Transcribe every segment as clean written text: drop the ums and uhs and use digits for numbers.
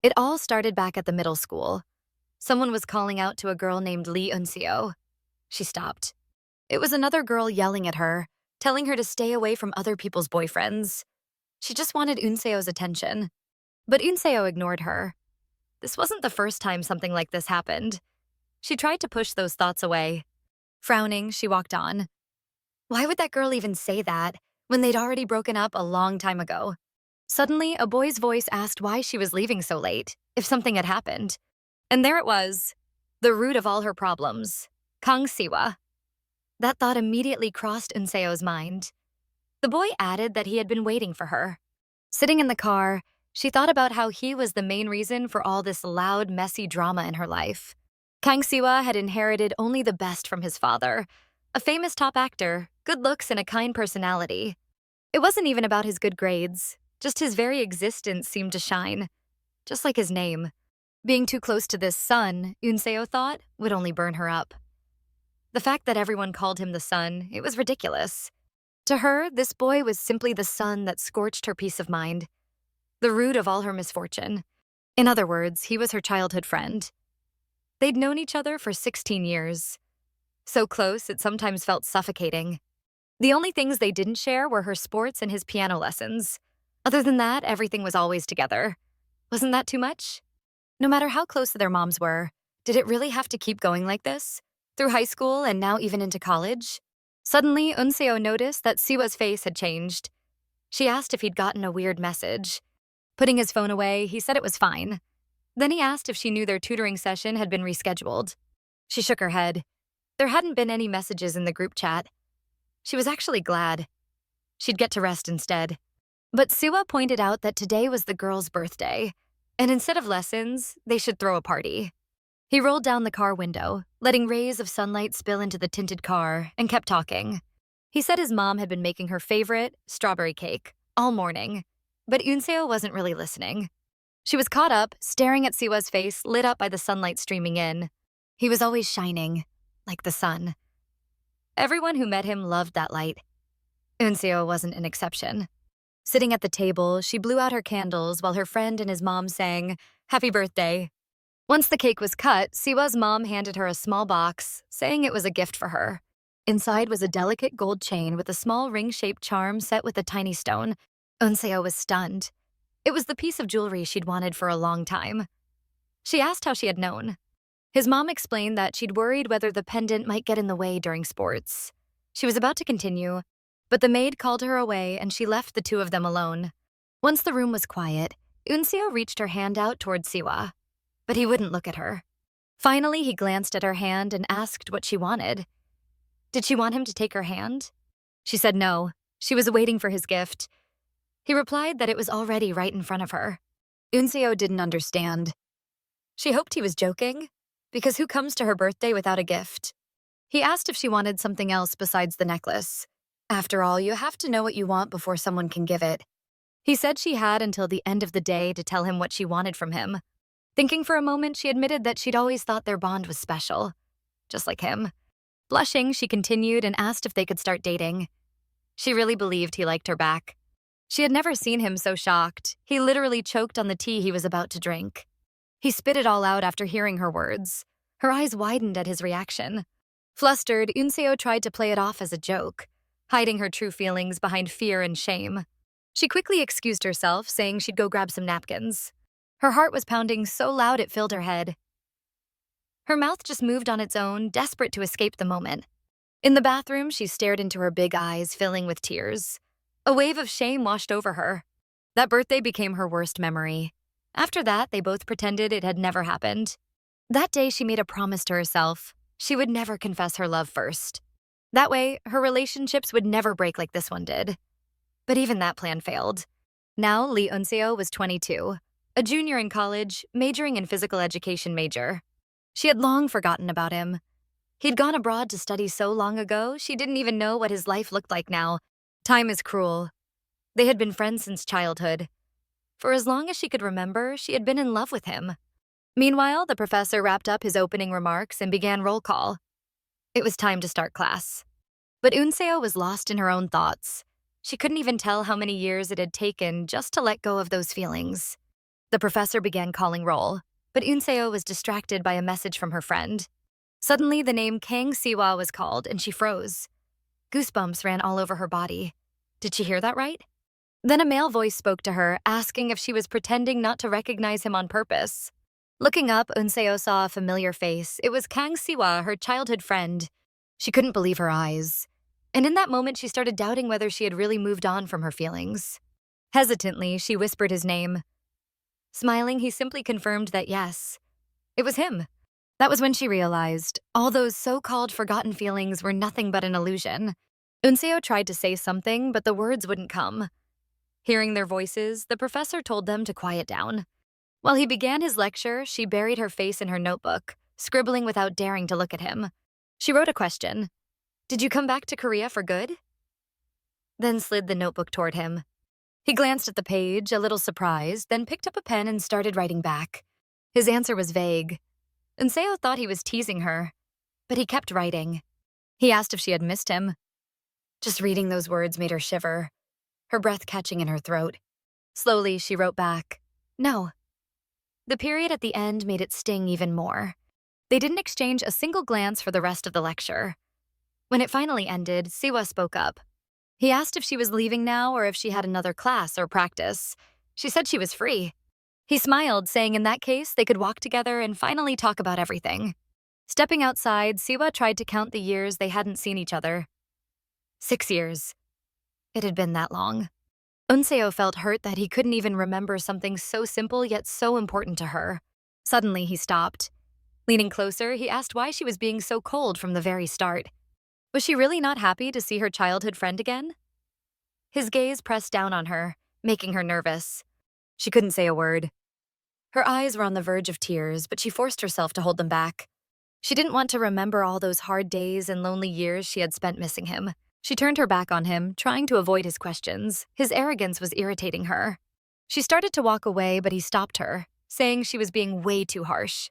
It all started back at the middle school. Someone was calling out to a girl named Lee Unseo. She stopped. It was another girl yelling at her, telling her to stay away from other people's boyfriends. She just wanted Unseo's attention. But Unseo ignored her. This wasn't the first time something like this happened. She tried to push those thoughts away. Frowning, she walked on. Why would that girl even say that when they'd already broken up a long time ago? Suddenly, a boy's voice asked why she was leaving so late, if something had happened. And there it was, the root of all her problems, Kang Siwa. That thought immediately crossed Unseo's mind. The boy added that he had been waiting for her. Sitting in the car, she thought about how he was the main reason for all this loud, messy drama in her life. Kang Siwa had inherited only the best from his father, a famous top actor, good looks, and a kind personality. It wasn't even about his good grades, just his very existence seemed to shine, just like his name. Being too close to this sun, Unseo thought, would only burn her up. The fact that everyone called him the sun, it was ridiculous. To her, this boy was simply the sun that scorched her peace of mind, the root of all her misfortune. In other words, he was her childhood friend. They'd known each other for 16 years. So close, it sometimes felt suffocating. The only things they didn't share were her sports and his piano lessons. Other than that, everything was always together. Wasn't that too much? No matter how close their moms were, did it really have to keep going like this? Through high school and now even into college? Suddenly, Unseo noticed that Siwa's face had changed. She asked if he'd gotten a weird message. Putting his phone away, he said it was fine. Then he asked if she knew their tutoring session had been rescheduled. She shook her head. There hadn't been any messages in the group chat. She was actually glad. She'd get to rest instead. But Siwa pointed out that today was the girl's birthday, and instead of lessons, they should throw a party. He rolled down the car window, letting rays of sunlight spill into the tinted car, and kept talking. He said his mom had been making her favorite, strawberry cake, all morning, but Unseo wasn't really listening. She was caught up, staring at Siwa's face lit up by the sunlight streaming in. He was always shining, like the sun. Everyone who met him loved that light. Unseo wasn't an exception. Sitting at the table, she blew out her candles while her friend and his mom sang, "Happy birthday." Once the cake was cut, Siwa's mom handed her a small box, saying it was a gift for her. Inside was a delicate gold chain with a small ring-shaped charm set with a tiny stone. Unseo was stunned. It was the piece of jewelry she'd wanted for a long time. She asked how she had known. His mom explained that she'd worried whether the pendant might get in the way during sports. She was about to continue, but the maid called her away and she left the two of them alone. Once the room was quiet, Unseo reached her hand out toward Siwa, but he wouldn't look at her. Finally, he glanced at her hand and asked what she wanted. Did she want him to take her hand? She said no. She was waiting for his gift. He replied that it was already right in front of her. Unseo didn't understand. She hoped he was joking, because who comes to her birthday without a gift? He asked if she wanted something else besides the necklace. After all, you have to know what you want before someone can give it. He said she had until the end of the day to tell him what she wanted from him. Thinking for a moment, she admitted that she'd always thought their bond was special, just like him. Blushing, she continued and asked if they could start dating. She really believed he liked her back. She had never seen him so shocked. He literally choked on the tea he was about to drink. He spit it all out after hearing her words. Her eyes widened at his reaction. Flustered, Unseo tried to play it off as a joke, hiding her true feelings behind fear and shame. She quickly excused herself, saying she'd go grab some napkins. Her heart was pounding so loud it filled her head. Her mouth just moved on its own, desperate to escape the moment. In the bathroom, she stared into her big eyes, filling with tears. A wave of shame washed over her. That birthday became her worst memory. After that, they both pretended it had never happened. That day, she made a promise to herself. She would never confess her love first. That way, her relationships would never break like this one did. But even that plan failed. Now, Lee Unseo was 22, a junior in college, majoring in physical education major. She had long forgotten about him. He'd gone abroad to study so long ago, she didn't even know what his life looked like now. Time is cruel. They had been friends since childhood. For as long as she could remember, she had been in love with him. Meanwhile, the professor wrapped up his opening remarks and began roll call. It was time to start class. But Unseo was lost in her own thoughts. She couldn't even tell how many years it had taken just to let go of those feelings. The professor began calling roll, but Unseo was distracted by a message from her friend. Suddenly, the name Kang Siwa was called, and she froze. Goosebumps ran all over her body. Did she hear that right? Then a male voice spoke to her, asking if she was pretending not to recognize him on purpose. Looking up, Unseo saw a familiar face. It was Kang Siwa, her childhood friend. She couldn't believe her eyes. And in that moment, she started doubting whether she had really moved on from her feelings. Hesitantly, she whispered his name. Smiling, he simply confirmed that yes, it was him. That was when she realized all those so-called forgotten feelings were nothing but an illusion. Unseo tried to say something, but the words wouldn't come. Hearing their voices, the professor told them to quiet down. While he began his lecture, she buried her face in her notebook, scribbling without daring to look at him. She wrote a question. Did you come back to Korea for good? Then slid the notebook toward him. He glanced at the page, a little surprised, then picked up a pen and started writing back. His answer was vague. Unseo thought he was teasing her, but he kept writing. He asked if she had missed him. Just reading those words made her shiver, her breath catching in her throat. Slowly, she wrote back, no. The period at the end made it sting even more. They didn't exchange a single glance for the rest of the lecture. When it finally ended, Siwa spoke up. He asked if she was leaving now or if she had another class or practice. She said she was free. He smiled, saying in that case they could walk together and finally talk about everything. Stepping outside, Siwa tried to count the years they hadn't seen each other. 6 years. It had been that long. Unseo felt hurt that he couldn't even remember something so simple yet so important to her. Suddenly, he stopped. Leaning closer, he asked why she was being so cold from the very start. Was she really not happy to see her childhood friend again? His gaze pressed down on her, making her nervous. She couldn't say a word. Her eyes were on the verge of tears, but she forced herself to hold them back. She didn't want to remember all those hard days and lonely years she had spent missing him. She turned her back on him, trying to avoid his questions. His arrogance was irritating her. She started to walk away, but he stopped her, saying she was being way too harsh.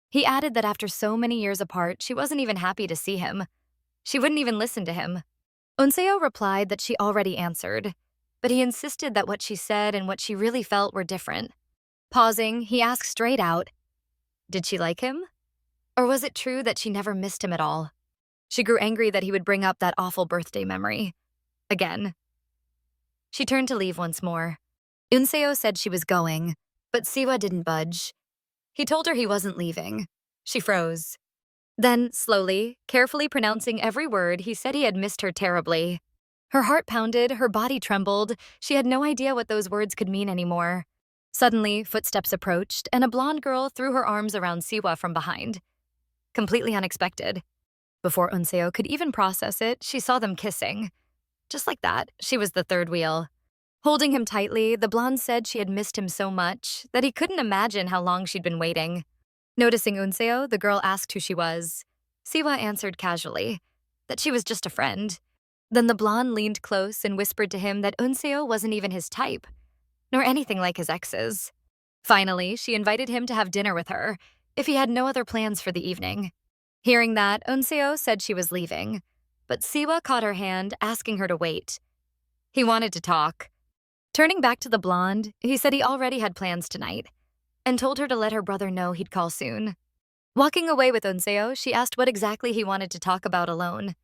He added that after so many years apart, she wasn't even happy to see him. She wouldn't even listen to him. Unseo replied that she already answered, but he insisted that what she said and what she really felt were different. Pausing, he asked straight out, did she like him? Or was it true that she never missed him at all? She grew angry that he would bring up that awful birthday memory. Again. She turned to leave once more. Unseo said she was going, but Siwa didn't budge. He told her he wasn't leaving. She froze. Then, slowly, carefully pronouncing every word, he said he had missed her terribly. Her heart pounded, her body trembled. She had no idea what those words could mean anymore. Suddenly, footsteps approached, and a blonde girl threw her arms around Siwa from behind. Completely unexpected. Before Unseo could even process it, she saw them kissing. Just like that, she was the third wheel. Holding him tightly, the blonde said she had missed him so much that he couldn't imagine how long she'd been waiting. Noticing Unseo, the girl asked who she was. Siwa answered casually that she was just a friend. Then the blonde leaned close and whispered to him that Unseo wasn't even his type, nor anything like his exes. Finally, she invited him to have dinner with her, if he had no other plans for the evening. Hearing that, Unseo said she was leaving, but Siwa caught her hand, asking her to wait. He wanted to talk. Turning back to the blonde, he said he already had plans tonight, and told her to let her brother know he'd call soon. Walking away with Unseo, she asked what exactly he wanted to talk about alone.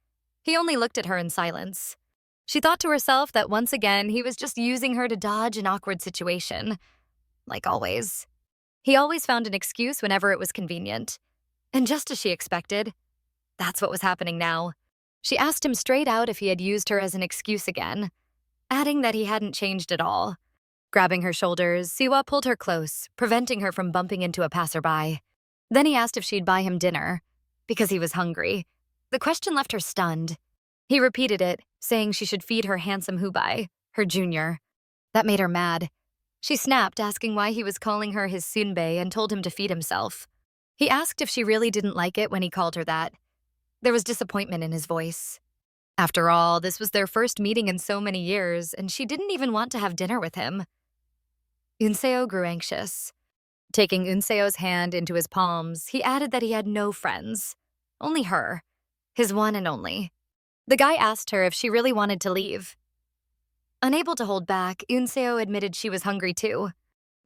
He only looked at her in silence. She thought to herself that once again he was just using her to dodge an awkward situation. Like always. He always found an excuse whenever it was convenient. And just as she expected, that's what was happening now. She asked him straight out if he had used her as an excuse again, adding that he hadn't changed at all. Grabbing her shoulders, Siwa pulled her close, preventing her from bumping into a passerby. Then he asked if she'd buy him dinner, because he was hungry. The question left her stunned. He repeated it, saying she should feed her handsome Hubei, her junior. That made her mad. She snapped, asking why he was calling her his sunbae, and told him to feed himself. He asked if she really didn't like it when he called her that. There was disappointment in his voice. After all, this was their first meeting in so many years, and she didn't even want to have dinner with him. Unseo grew anxious. Taking Unseo's hand into his palms, he added that he had no friends. Only her. His one and only. The guy asked her if she really wanted to leave. Unable to hold back, Unseo admitted she was hungry too.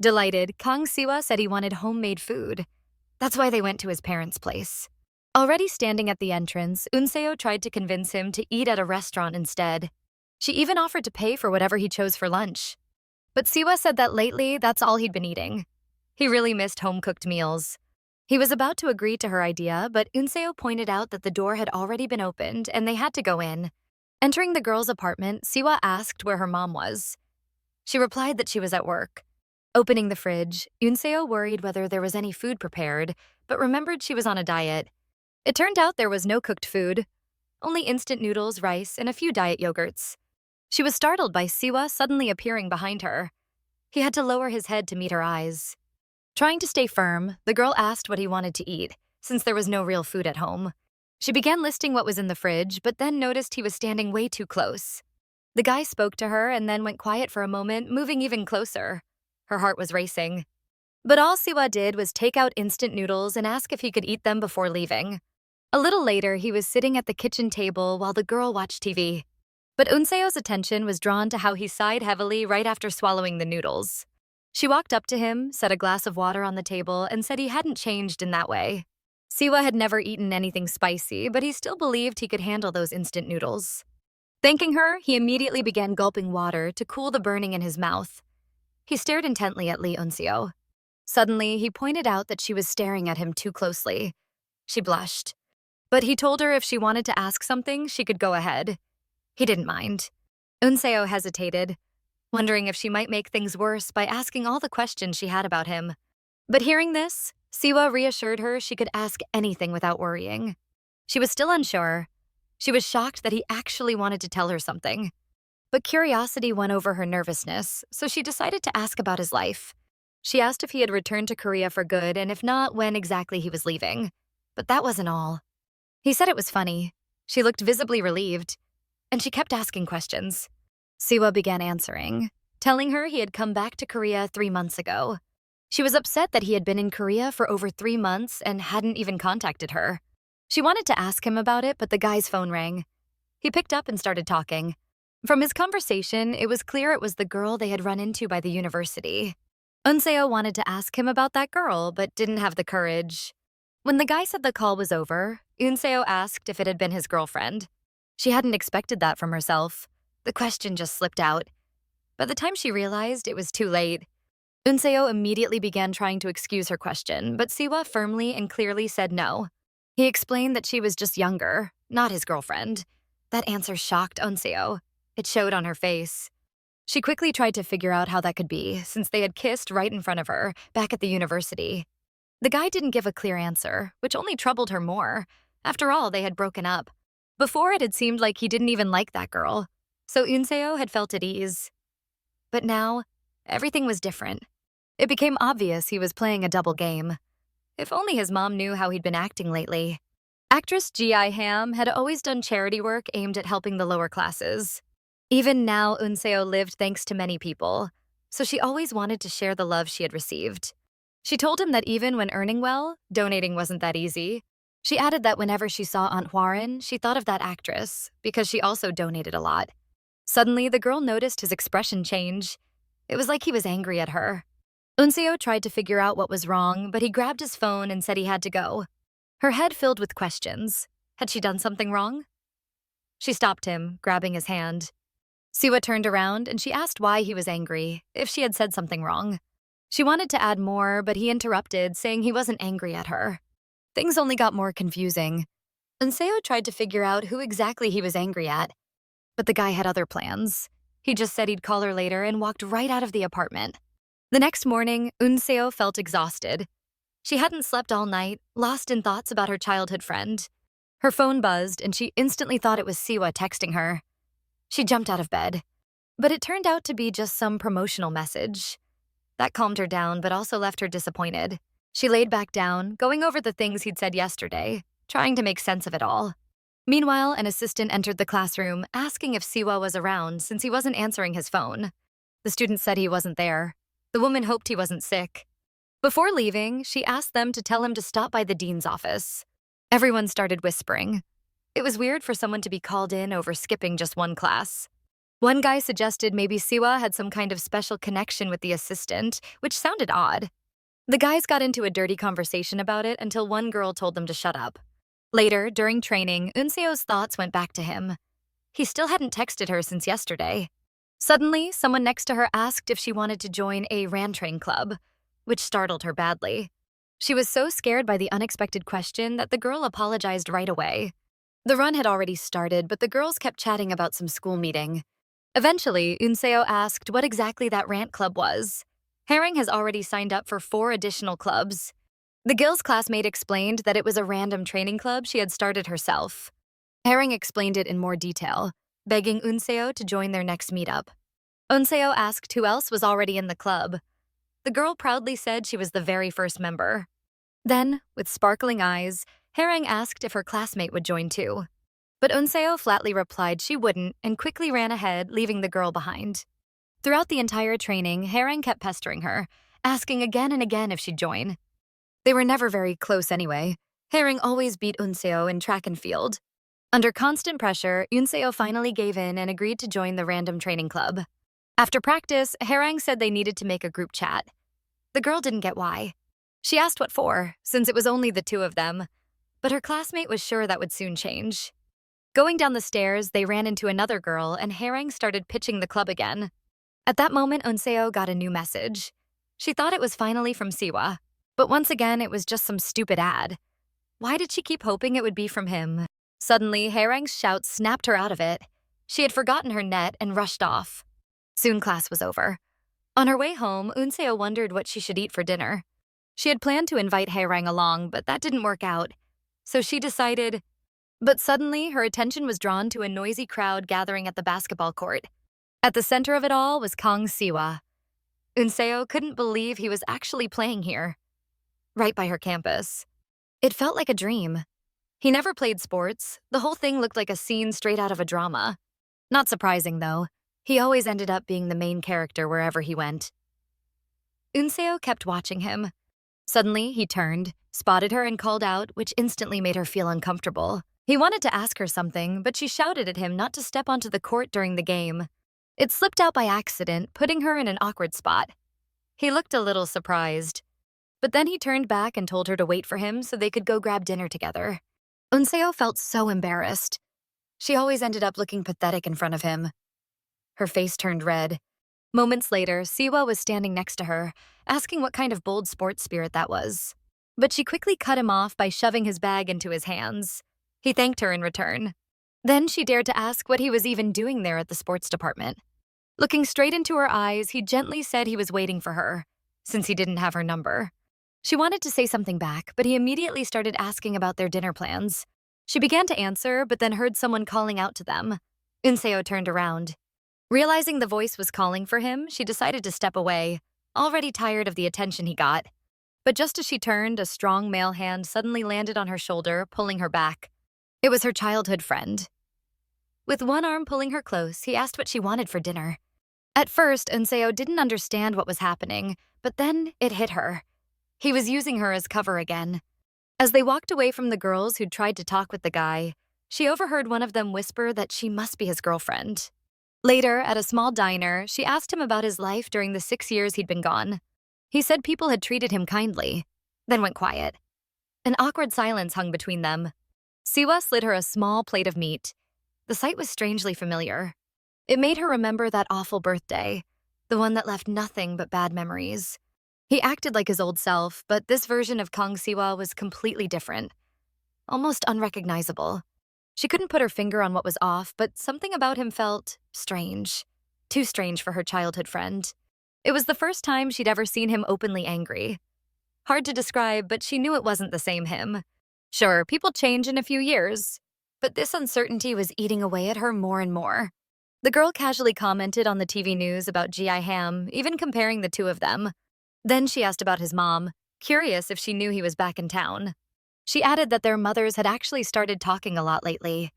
Delighted, Kang Siwa said he wanted homemade food. That's why they went to his parents' place. Already standing at the entrance, Unseo tried to convince him to eat at a restaurant instead. She even offered to pay for whatever he chose for lunch. But Siwa said that lately, that's all he'd been eating. He really missed home-cooked meals. He was about to agree to her idea, but Unseo pointed out that the door had already been opened and they had to go in. Entering the girl's apartment, Siwa asked where her mom was. She replied that she was at work. Opening the fridge, Unseo worried whether there was any food prepared, but remembered she was on a diet. It turned out there was no cooked food, only instant noodles, rice, and a few diet yogurts. She was startled by Siwa suddenly appearing behind her. He had to lower his head to meet her eyes. Trying to stay firm, the girl asked what he wanted to eat, since there was no real food at home. She began listing what was in the fridge, but then noticed he was standing way too close. The guy spoke to her and then went quiet for a moment, moving even closer. Her heart was racing. But all Siwa did was take out instant noodles and ask if he could eat them before leaving. A little later, he was sitting at the kitchen table while the girl watched TV. But Unseo's attention was drawn to how he sighed heavily right after swallowing the noodles. She walked up to him, set a glass of water on the table, and said he hadn't changed in that way. Siwa had never eaten anything spicy, but he still believed he could handle those instant noodles. Thanking her, he immediately began gulping water to cool the burning in his mouth. He stared intently at Lee Unseo. Suddenly, he pointed out that she was staring at him too closely. She blushed. But he told her if she wanted to ask something, she could go ahead. He didn't mind. Unseo hesitated, wondering if she might make things worse by asking all the questions she had about him. But hearing this, Siwa reassured her she could ask anything without worrying. She was still unsure. She was shocked that he actually wanted to tell her something. But curiosity won over her nervousness, so she decided to ask about his life. She asked if he had returned to Korea for good and if not, when exactly he was leaving. But that wasn't all. He said it was funny. She looked visibly relieved, and she kept asking questions. Siwa began answering, telling her he had come back to Korea 3 months ago. She was upset that he had been in Korea for over 3 months and hadn't even contacted her. She wanted to ask him about it, but the guy's phone rang. He picked up and started talking. From his conversation, it was clear it was the girl they had run into by the university. Unseo wanted to ask him about that girl, but didn't have the courage. When the guy said the call was over, Unseo asked if it had been his girlfriend. She hadn't expected that from herself. The question just slipped out. By the time she realized, it was too late. Unseo immediately began trying to excuse her question, but Siwa firmly and clearly said no. He explained that she was just younger, not his girlfriend. That answer shocked Unseo. It showed on her face. She quickly tried to figure out how that could be, since they had kissed right in front of her, back at the university. The guy didn't give a clear answer, which only troubled her more. After all, they had broken up. Before, it had seemed like he didn't even like that girl, so Unseo had felt at ease. But now, everything was different. It became obvious he was playing a double game. If only his mom knew how he'd been acting lately. Actress Ji Ham had always done charity work aimed at helping the lower classes. Even now, Unseo lived thanks to many people, so she always wanted to share the love she had received. She told him that even when earning well, donating wasn't that easy. She added that whenever she saw Aunt Hwarin, she thought of that actress, because she also donated a lot. Suddenly, the girl noticed his expression change. It was like he was angry at her. Unseo tried to figure out what was wrong, but he grabbed his phone and said he had to go. Her head filled with questions. Had she done something wrong? She stopped him, grabbing his hand. Siwa turned around and she asked why he was angry, if she had said something wrong. She wanted to add more, but he interrupted, saying he wasn't angry at her. Things only got more confusing. Unseo tried to figure out who exactly he was angry at, but the guy had other plans. He just said he'd call her later and walked right out of the apartment. The next morning, Unseo felt exhausted. She hadn't slept all night, lost in thoughts about her childhood friend. Her phone buzzed and she instantly thought it was Siwa texting her. She jumped out of bed, but it turned out to be just some promotional message. That calmed her down, but also left her disappointed. She laid back down, going over the things he'd said yesterday, trying to make sense of it all. Meanwhile, an assistant entered the classroom, asking if Siwa was around since he wasn't answering his phone. The student said he wasn't there. The woman hoped he wasn't sick. Before leaving, she asked them to tell him to stop by the dean's office. Everyone started whispering. It was weird for someone to be called in over skipping just one class. One guy suggested maybe Siwa had some kind of special connection with the assistant, which sounded odd. The guys got into a dirty conversation about it until one girl told them to shut up. Later, during training, Unseo's thoughts went back to him. He still hadn't texted her since yesterday. Suddenly, someone next to her asked if she wanted to join a rantrain club, which startled her badly. She was so scared by the unexpected question that the girl apologized right away. The run had already started, but the girls kept chatting about some school meeting. Eventually, Unseo asked what exactly that rant club was. Herring has already signed up for 4 additional clubs. The Gills classmate explained that it was a random training club she had started herself. Herring explained it in more detail, begging Unseo to join their next meetup. Unseo asked who else was already in the club. The girl proudly said she was the very first member. Then, with sparkling eyes, Herring asked if her classmate would join too. But Unseo flatly replied she wouldn't and quickly ran ahead, leaving the girl behind. Throughout the entire training, Herring kept pestering her, asking again and again if she'd join. They were never very close anyway. Herring always beat Unseo in track and field. Under constant pressure, Unseo finally gave in and agreed to join the random training club. After practice, Herring said they needed to make a group chat. The girl didn't get why. She asked what for, since it was only the 2 of them, but her classmate was sure that would soon change. Going down the stairs, they ran into another girl, and Herring started pitching the club again. At that moment, Unseo got a new message. She thought it was finally from Siwa, but once again, it was just some stupid ad. Why did she keep hoping it would be from him? Suddenly, Herring's shout snapped her out of it. She had forgotten her net and rushed off. Soon class was over. On her way home, Unseo wondered what she should eat for dinner. She had planned to invite Herring along, but that didn't work out. So she decided. But suddenly, her attention was drawn to a noisy crowd gathering at the basketball court. At the center of it all was Kang Siwa. Unseo couldn't believe he was actually playing here, right by her campus. It felt like a dream. He never played sports. The whole thing looked like a scene straight out of a drama. Not surprising, though. He always ended up being the main character wherever he went. Unseo kept watching him. Suddenly, he turned, spotted her, and called out, which instantly made her feel uncomfortable. He wanted to ask her something, but she shouted at him not to step onto the court during the game. It slipped out by accident, putting her in an awkward spot. He looked a little surprised. But then he turned back and told her to wait for him so they could go grab dinner together. Unseo felt so embarrassed. She always ended up looking pathetic in front of him. Her face turned red. Moments later, Siwa was standing next to her, asking what kind of bold sports spirit that was. But she quickly cut him off by shoving his bag into his hands. He thanked her in return. Then she dared to ask what he was even doing there at the sports department. Looking straight into her eyes, he gently said he was waiting for her, since he didn't have her number. She wanted to say something back, but he immediately started asking about their dinner plans. She began to answer, but then heard someone calling out to them. Unseo turned around. Realizing the voice was calling for him, she decided to step away, already tired of the attention he got. But just as she turned, a strong male hand suddenly landed on her shoulder, pulling her back. It was her childhood friend. With one arm pulling her close, he asked what she wanted for dinner. At first, Unseo didn't understand what was happening, but then it hit her. He was using her as cover again. As they walked away from the girls who'd tried to talk with the guy, she overheard one of them whisper that she must be his girlfriend. Later, at a small diner, she asked him about his life during the 6 years he'd been gone. He said people had treated him kindly, then went quiet. An awkward silence hung between them. Siwa slid her a small plate of meat. The sight was strangely familiar. It made her remember that awful birthday, the one that left nothing but bad memories. He acted like his old self, but this version of Kang Siwa was completely different, almost unrecognizable. She couldn't put her finger on what was off, but something about him felt strange. Too strange for her childhood friend. It was the first time she'd ever seen him openly angry. Hard to describe, but she knew it wasn't the same him. Sure, people change in a few years, but this uncertainty was eating away at her more and more. The girl casually commented on the TV news about Ji Ham, even comparing the 2 of them. Then she asked about his mom, curious if she knew he was back in town. She added that their mothers had actually started talking a lot lately.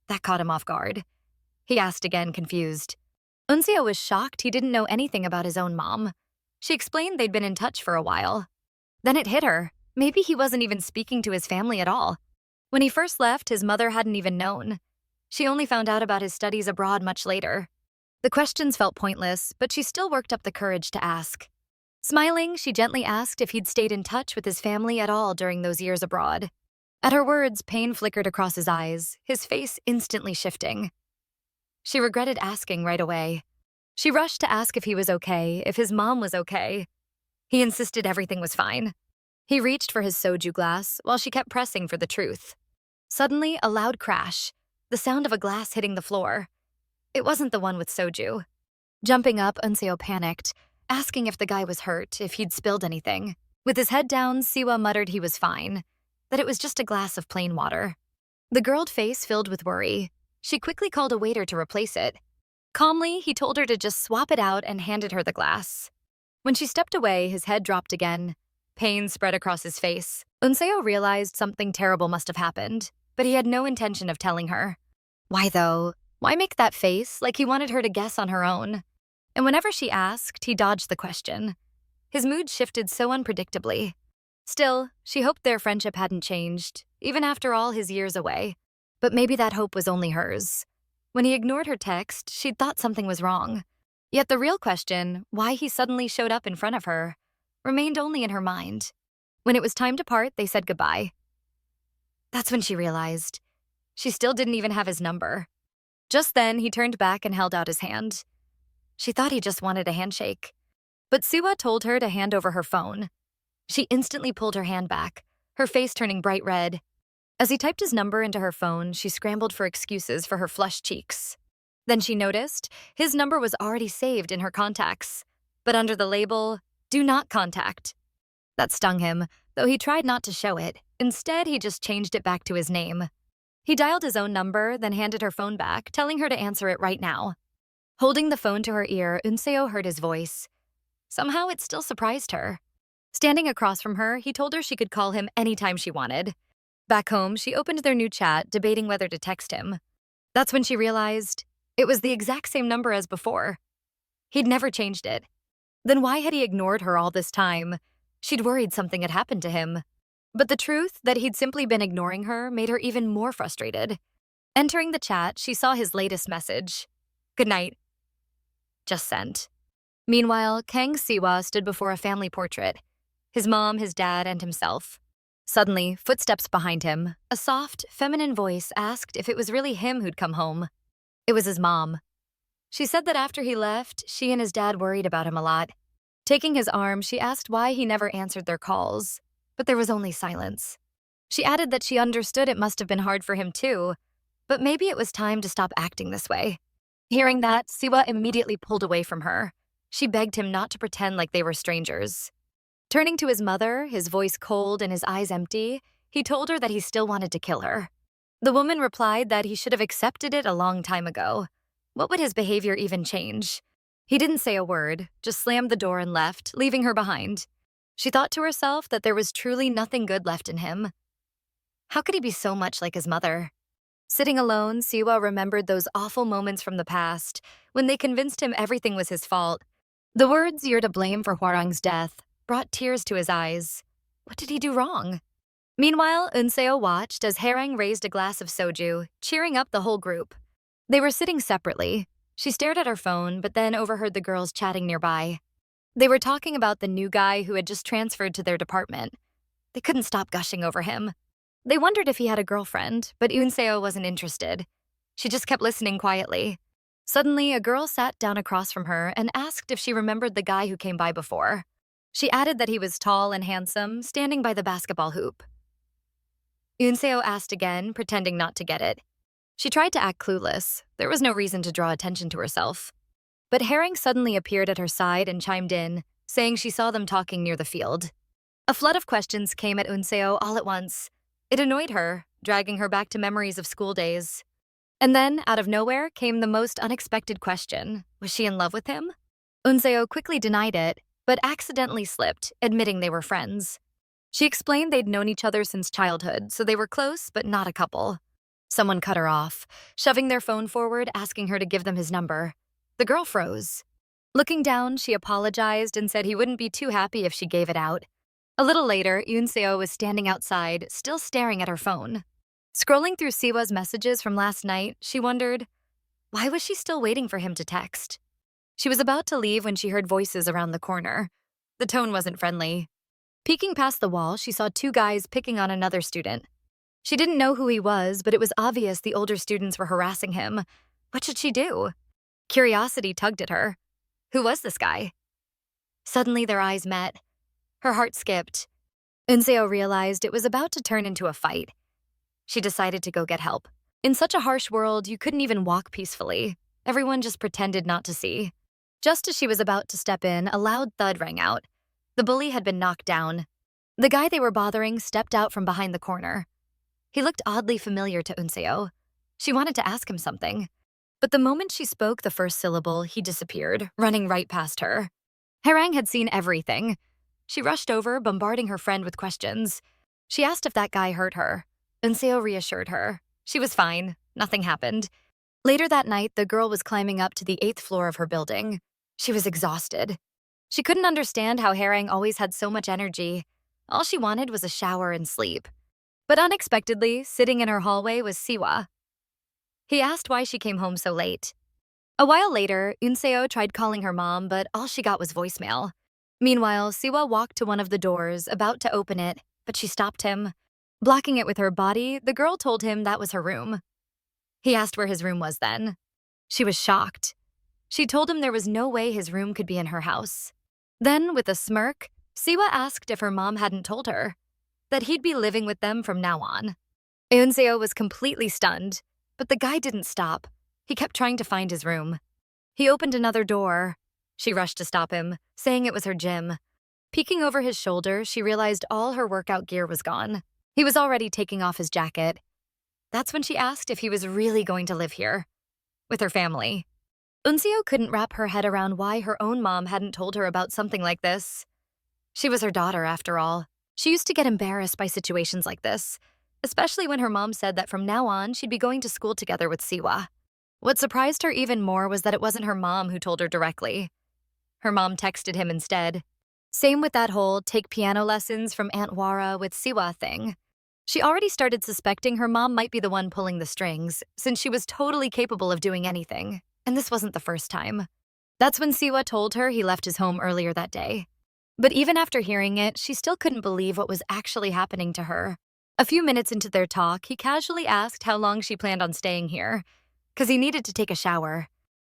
That caught him off guard. He asked again, confused. Unseo was shocked he didn't know anything about his own mom. She explained they'd been in touch for a while. Then it hit her. Maybe he wasn't even speaking to his family at all. When he first left, his mother hadn't even known. She only found out about his studies abroad much later. The questions felt pointless, but she still worked up the courage to ask. Smiling, she gently asked if he'd stayed in touch with his family at all during those years abroad. At her words, pain flickered across his eyes, his face instantly shifting. She regretted asking right away. She rushed to ask if he was okay, if his mom was okay. He insisted everything was fine. He reached for his soju glass while she kept pressing for the truth. Suddenly, a loud crash, the sound of a glass hitting the floor. It wasn't the one with soju. Jumping up, Unseo panicked, asking if the guy was hurt, if he'd spilled anything. With his head down, Siwa muttered he was fine, that it was just a glass of plain water. The girled face filled with worry. She quickly called a waiter to replace it. Calmly, he told her to just swap it out and handed her the glass. When she stepped away, his head dropped again. Pain spread across his face. Unseo realized something terrible must have happened, but he had no intention of telling her. Why though? Why make that face like he wanted her to guess on her own? And whenever she asked, he dodged the question. His mood shifted so unpredictably. Still, she hoped their friendship hadn't changed, even after all his years away. But maybe that hope was only hers. When he ignored her text, she'd thought something was wrong. Yet the real question, why he suddenly showed up in front of her, remained only in her mind. When it was time to part, they said goodbye. That's when she realized. She still didn't even have his number. Just then, he turned back and held out his hand. She thought he just wanted a handshake. But Siwa told her to hand over her phone. She instantly pulled her hand back, her face turning bright red. As he typed his number into her phone, she scrambled for excuses for her flushed cheeks. Then she noticed his number was already saved in her contacts, but under the label, "Do not contact." That stung him, though he tried not to show it. Instead, he just changed it back to his name. He dialed his own number, then handed her phone back, telling her to answer it right now. Holding the phone to her ear, Unseo heard his voice. Somehow, it still surprised her. Standing across from her, he told her she could call him anytime she wanted. Back home, she opened their new chat, debating whether to text him. That's when she realized it was the exact same number as before. He'd never changed it. Then why had he ignored her all this time? She'd worried something had happened to him. But the truth that he'd simply been ignoring her made her even more frustrated. Entering the chat, she saw his latest message. "Good night." Just sent. Meanwhile, Kang Siwa stood before a family portrait. His mom, his dad, and himself. Suddenly, footsteps behind him. A soft, feminine voice asked if it was really him who'd come home. It was his mom. She said that after he left, she and his dad worried about him a lot. Taking his arm, she asked why he never answered their calls, but there was only silence. She added that she understood it must have been hard for him too, but maybe it was time to stop acting this way. Hearing that, Siwa immediately pulled away from her. She begged him not to pretend like they were strangers. Turning to his mother, his voice cold and his eyes empty, he told her that he still wanted to kill her. The woman replied that he should have accepted it a long time ago. What would his behavior even change? He didn't say a word, just slammed the door and left, leaving her behind. She thought to herself that there was truly nothing good left in him. How could he be so much like his mother? Sitting alone, Siwa remembered those awful moments from the past, when they convinced him everything was his fault. The words "you're to blame for Hwarang's death" brought tears to his eyes. What did he do wrong? Meanwhile, Unseo watched as Harang raised a glass of soju, cheering up the whole group. They were sitting separately. She stared at her phone, but then overheard the girls chatting nearby. They were talking about the new guy who had just transferred to their department. They couldn't stop gushing over him. They wondered if he had a girlfriend, but Unseo wasn't interested. She just kept listening quietly. Suddenly, a girl sat down across from her and asked if she remembered the guy who came by before. She added that he was tall and handsome, standing by the basketball hoop. Unseo asked again, pretending not to get it. She tried to act clueless. There was no reason to draw attention to herself. But Harang suddenly appeared at her side and chimed in, saying she saw them talking near the field. A flood of questions came at Unseo all at once. It annoyed her, dragging her back to memories of school days. And then, out of nowhere, came the most unexpected question. Was she in love with him? Unseo quickly denied it, but accidentally slipped, admitting they were friends. She explained they'd known each other since childhood, so they were close, but not a couple. Someone cut her off, shoving their phone forward, asking her to give them his number. The girl froze. Looking down, she apologized and said he wouldn't be too happy if she gave it out. A little later, Unseo was standing outside, still staring at her phone. Scrolling through Siwa's messages from last night, she wondered, Why was she still waiting for him to text? She was about to leave when she heard voices around the corner. The tone wasn't friendly. Peeking past the wall, she saw two guys picking on another student. She didn't know who he was, but it was obvious the older students were harassing him. What should she do? Curiosity tugged at her. Who was this guy? Suddenly, their eyes met. Her heart skipped. Unseo realized it was about to turn into a fight. She decided to go get help. In such a harsh world, you couldn't even walk peacefully. Everyone just pretended not to see. Just as she was about to step in, a loud thud rang out. The bully had been knocked down. The guy they were bothering stepped out from behind the corner. He looked oddly familiar to Unseo. She wanted to ask him something. But the moment she spoke the first syllable, he disappeared, running right past her. Harang had seen everything. She rushed over, bombarding her friend with questions. She asked if that guy hurt her. Unseo reassured her. She was fine. Nothing happened. Later that night, the girl was climbing up to the 8th floor of her building. She was exhausted. She couldn't understand how Harang always had so much energy. All she wanted was a shower and sleep. But unexpectedly, sitting in her hallway was Siwa. He asked why she came home so late. A while later, Unseo tried calling her mom, but all she got was voicemail. Meanwhile, Siwa walked to one of the doors, about to open it, but she stopped him. Blocking it with her body, the girl told him that was her room. He asked where his room was then. She was shocked. She told him there was no way his room could be in her house. Then, with a smirk, Siwa asked if her mom hadn't told her that he'd be living with them from now on. Eun-seo was completely stunned, but the guy didn't stop. He kept trying to find his room. He opened another door. She rushed to stop him, saying it was her gym. Peeking over his shoulder, she realized all her workout gear was gone. He was already taking off his jacket. That's when she asked if he was really going to live here, with her family. Unseo couldn't wrap her head around why her own mom hadn't told her about something like this. She was her daughter, after all. She used to get embarrassed by situations like this, especially when her mom said that from now on she'd be going to school together with Siwa. What surprised her even more was that it wasn't her mom who told her directly. Her mom texted him instead. Same with that whole take piano lessons from Aunt Wara with Siwa thing. She already started suspecting her mom might be the one pulling the strings, since she was totally capable of doing anything, and this wasn't the first time. That's when Siwa told her he left his home earlier that day. But even after hearing it, she still couldn't believe what was actually happening to her. A few minutes into their talk, he casually asked how long she planned on staying here, because he needed to take a shower.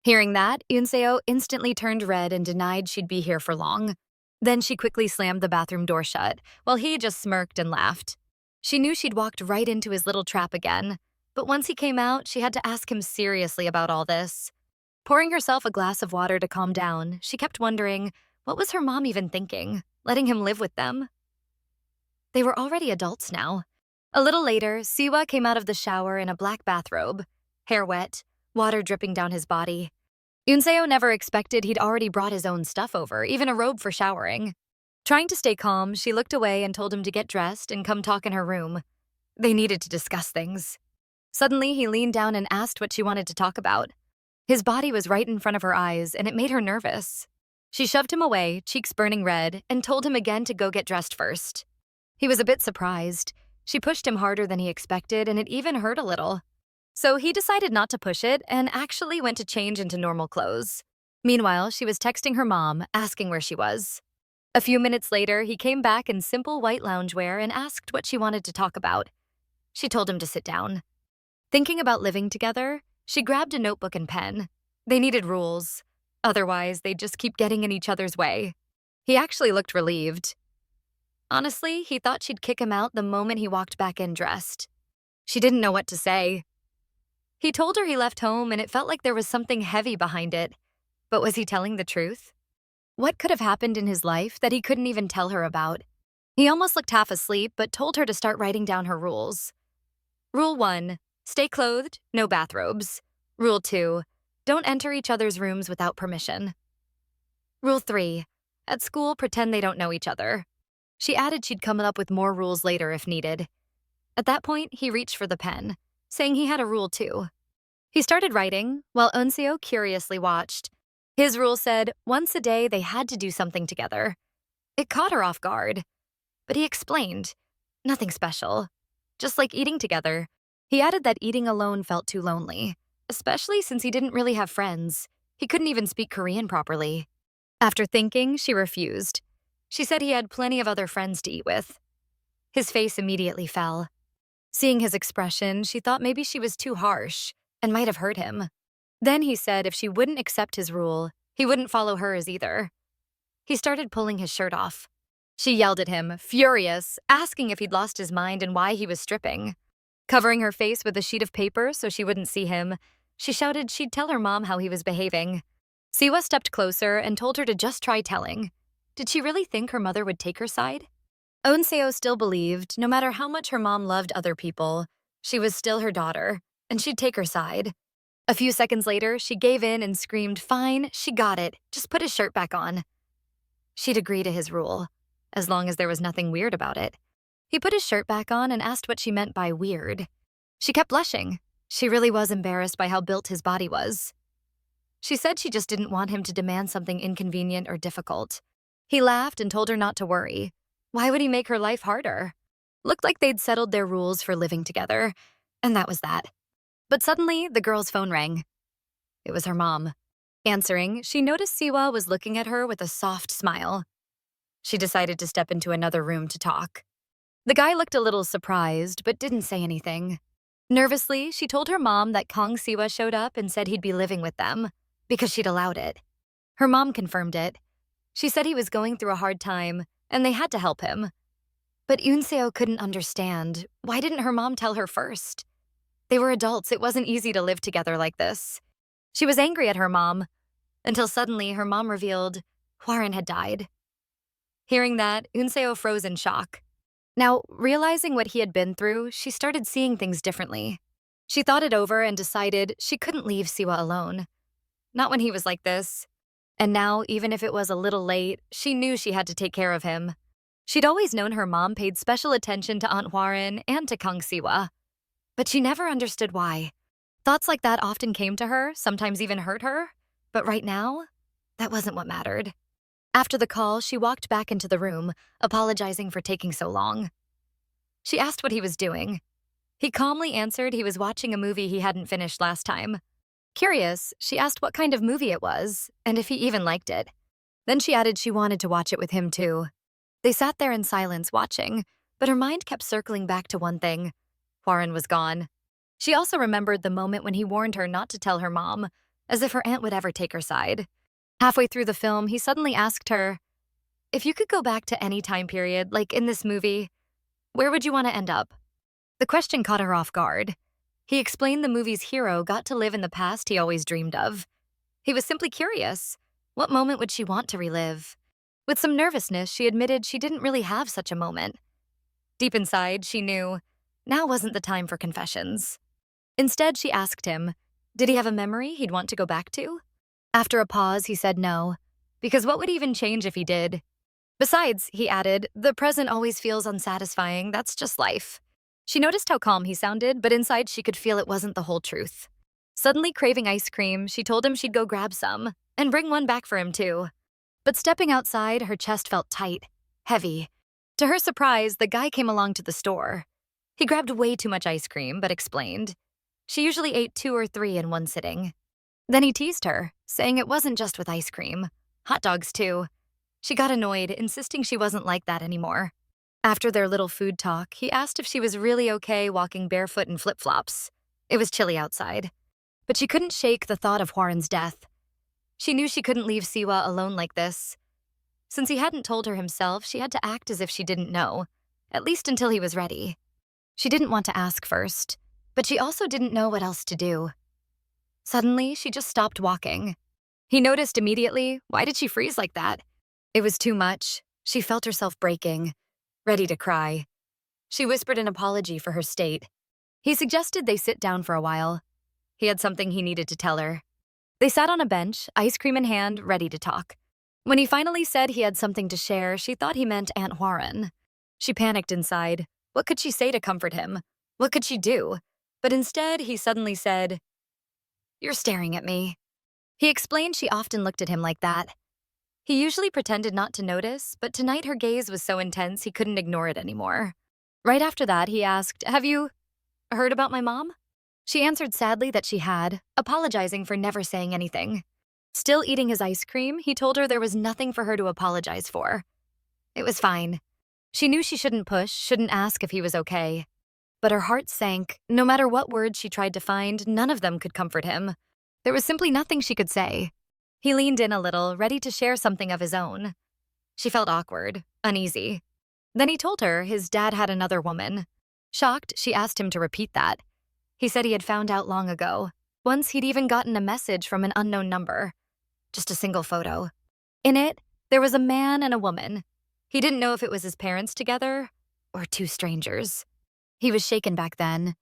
Hearing that, Unseo instantly turned red and denied she'd be here for long. Then she quickly slammed the bathroom door shut, while he just smirked and laughed. She knew she'd walked right into his little trap again, but once he came out, she had to ask him seriously about all this. Pouring herself a glass of water to calm down, she kept wondering, what was her mom even thinking, letting him live with them? They were already adults now. A little later, Siwa came out of the shower in a black bathrobe, hair wet, water dripping down his body. Unseo never expected he'd already brought his own stuff over, even a robe for showering. Trying to stay calm, she looked away and told him to get dressed and come talk in her room. They needed to discuss things. Suddenly, he leaned down and asked what she wanted to talk about. His body was right in front of her eyes, and it made her nervous. She shoved him away, cheeks burning red, and told him again to go get dressed first. He was a bit surprised. She pushed him harder than he expected, and it even hurt a little. So he decided not to push it and actually went to change into normal clothes. Meanwhile, she was texting her mom, asking where she was. A few minutes later, he came back in simple white loungewear and asked what she wanted to talk about. She told him to sit down. Thinking about living together, she grabbed a notebook and pen. They needed rules. Otherwise, they'd just keep getting in each other's way. He actually looked relieved. Honestly, he thought she'd kick him out the moment he walked back in dressed. She didn't know what to say. He told her he left home and it felt like there was something heavy behind it. But was he telling the truth? What could have happened in his life that he couldn't even tell her about? He almost looked half asleep, but told her to start writing down her rules. Rule 1, stay clothed, no bathrobes. Rule 2, don't enter each other's rooms without permission. Rule 3, at school, pretend they don't know each other. She added she'd come up with more rules later if needed. At that point, he reached for the pen, saying he had a rule too. He started writing, while Unseo curiously watched. His rule said once a day they had to do something together. It caught her off guard. But he explained, nothing special, just like eating together. He added that eating alone felt too lonely. especially since he didn't really have friends. He couldn't even speak Korean properly. After thinking, she refused. She said he had plenty of other friends to eat with. His face immediately fell. Seeing his expression, she thought maybe she was too harsh and might have hurt him. Then he said if she wouldn't accept his rule, he wouldn't follow hers either. He started pulling his shirt off. She yelled at him, furious, asking if he'd lost his mind and why he was stripping. Covering her face with a sheet of paper so she wouldn't see him, she shouted she'd tell her mom how he was behaving. Siwa stepped closer and told her to just try telling. Did she really think her mother would take her side? Eun-seo still believed, no matter how much her mom loved other people, she was still her daughter, and she'd take her side. A few seconds later, she gave in and screamed, fine, she got it, just put his shirt back on. She'd agree to his rule, as long as there was nothing weird about it. He put his shirt back on and asked what she meant by weird. She kept blushing. She really was embarrassed by how built his body was. She said she just didn't want him to demand something inconvenient or difficult. He laughed and told her not to worry. Why would he make her life harder? Looked like they'd settled their rules for living together, and that was that. But suddenly, the girl's phone rang. It was her mom. Answering, she noticed Siwa was looking at her with a soft smile. She decided to step into another room to talk. The guy looked a little surprised, but didn't say anything. Nervously, she told her mom that Kong Siwa showed up and said he'd be living with them, because she'd allowed it. Her mom confirmed it. She said he was going through a hard time, and they had to help him. But Eun-seo couldn't understand. Why didn't her mom tell her first? They were adults. It wasn't easy to live together like this. She was angry at her mom, until suddenly her mom revealed Hwarin had died. Hearing that, Eun-seo froze in shock. Now, realizing what he had been through, she started seeing things differently. She thought it over and decided she couldn't leave Siwa alone. Not when he was like this. And now, even if it was a little late, she knew she had to take care of him. She'd always known her mom paid special attention to Aunt Hwarin and to Kang Siwa. But she never understood why. Thoughts like that often came to her, sometimes even hurt her. But right now, that wasn't what mattered. After the call, she walked back into the room, apologizing for taking so long. She asked what he was doing. He calmly answered he was watching a movie he hadn't finished last time. Curious, she asked what kind of movie it was, and if he even liked it. Then she added she wanted to watch it with him too. They sat there in silence watching, but her mind kept circling back to one thing. Hwarin was gone. She also remembered the moment when he warned her not to tell her mom, as if her aunt would ever take her side. Halfway through the film, he suddenly asked her, if you could go back to any time period, like in this movie, where would you want to end up? The question caught her off guard. He explained the movie's hero got to live in the past he always dreamed of. He was simply curious. What moment would she want to relive? With some nervousness, she admitted she didn't really have such a moment. Deep inside, she knew now wasn't the time for confessions. Instead, she asked him, did he have a memory he'd want to go back to? After a pause, he said no, because what would even change if he did? Besides, he added, the present always feels unsatisfying, that's just life. She noticed how calm he sounded, but inside she could feel it wasn't the whole truth. Suddenly craving ice cream, she told him she'd go grab some, and bring one back for him too. But stepping outside, her chest felt tight, heavy. To her surprise, the guy came along to the store. He grabbed way too much ice cream, but explained. She usually ate 2 or 3 in one sitting. Then he teased her, saying it wasn't just with ice cream. Hot dogs too. She got annoyed, insisting she wasn't like that anymore. After their little food talk, he asked if she was really okay walking barefoot in flip-flops. It was chilly outside. But she couldn't shake the thought of Hwarin's death. She knew she couldn't leave Siwa alone like this. Since he hadn't told her himself, she had to act as if she didn't know, at least until he was ready. She didn't want to ask first, but she also didn't know what else to do. Suddenly, she just stopped walking. He noticed immediately. Why did she freeze like that? It was too much. She felt herself breaking, ready to cry. She whispered an apology for her state. He suggested they sit down for a while. He had something he needed to tell her. They sat on a bench, ice cream in hand, ready to talk. When he finally said he had something to share, she thought he meant Aunt Hwarin. She panicked inside. What could she say to comfort him? What could she do? But instead, he suddenly said, "You're staring at me." He explained she often looked at him like that. He usually pretended not to notice, but tonight her gaze was so intense he couldn't ignore it anymore. Right after that, he asked, "Have you heard about my mom?" She answered sadly that she had, apologizing for never saying anything. Still eating his ice cream, he told her there was nothing for her to apologize for. It was fine. She knew she shouldn't push, shouldn't ask if he was okay. But her heart sank. No matter what words she tried to find, none of them could comfort him. There was simply nothing she could say. He leaned in a little, ready to share something of his own. She felt awkward, uneasy. Then he told her his dad had another woman. Shocked, she asked him to repeat that. He said he had found out long ago. Once he'd even gotten a message from an unknown number. Just a single photo. In it, there was a man and a woman. He didn't know if it was his parents together or two strangers. He was shaken back then.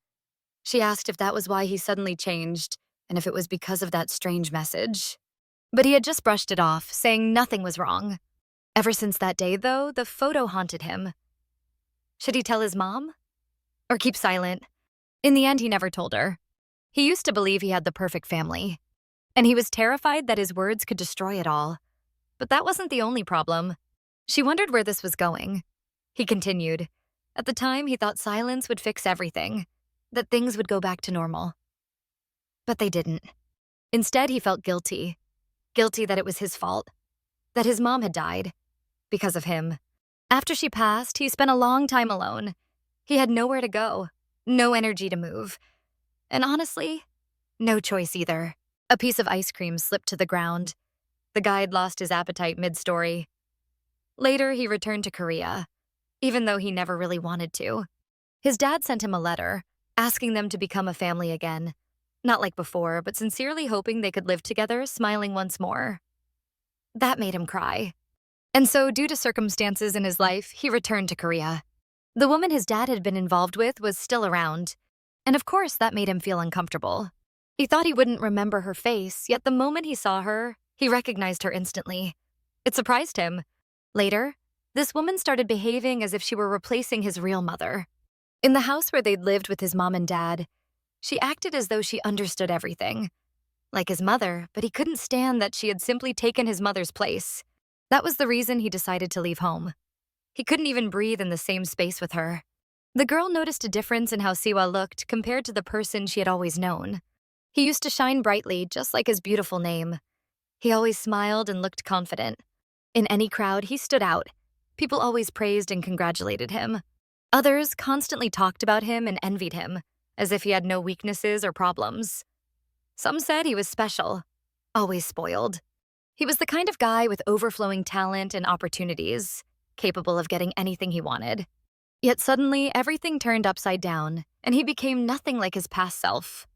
She asked if that was why he suddenly changed and if it was because of that strange message. But he had just brushed it off, saying nothing was wrong. Ever since that day, though, the photo haunted him. Should he tell his mom? Or keep silent? In the end, he never told her. He used to believe he had the perfect family. And he was terrified that his words could destroy it all. But that wasn't the only problem. She wondered where this was going. He continued. At the time, he thought silence would fix everything, that things would go back to normal. But they didn't. Instead, he felt guilty. Guilty that it was his fault. That his mom had died. Because of him. After she passed, he spent a long time alone. He had nowhere to go. No energy to move. And honestly, no choice either. A piece of ice cream slipped to the ground. The guide lost his appetite mid-story. Later, he returned to Korea, even though he never really wanted to. His dad sent him a letter, asking them to become a family again. Not like before, but sincerely hoping they could live together, smiling once more. That made him cry. And so, due to circumstances in his life, he returned to Korea. The woman his dad had been involved with was still around. And of course, that made him feel uncomfortable. He thought he wouldn't remember her face, yet the moment he saw her, he recognized her instantly. It surprised him. Later, this woman started behaving as if she were replacing his real mother. In the house where they'd lived with his mom and dad, she acted as though she understood everything. Like his mother, but he couldn't stand that she had simply taken his mother's place. That was the reason he decided to leave home. He couldn't even breathe in the same space with her. The girl noticed a difference in how Siwa looked compared to the person she had always known. He used to shine brightly, just like his beautiful name. He always smiled and looked confident. In any crowd, he stood out. People always praised and congratulated him. Others constantly talked about him and envied him, as if he had no weaknesses or problems. Some said he was special, always spoiled. He was the kind of guy with overflowing talent and opportunities, capable of getting anything he wanted. Yet suddenly, everything turned upside down, and he became nothing like his past self.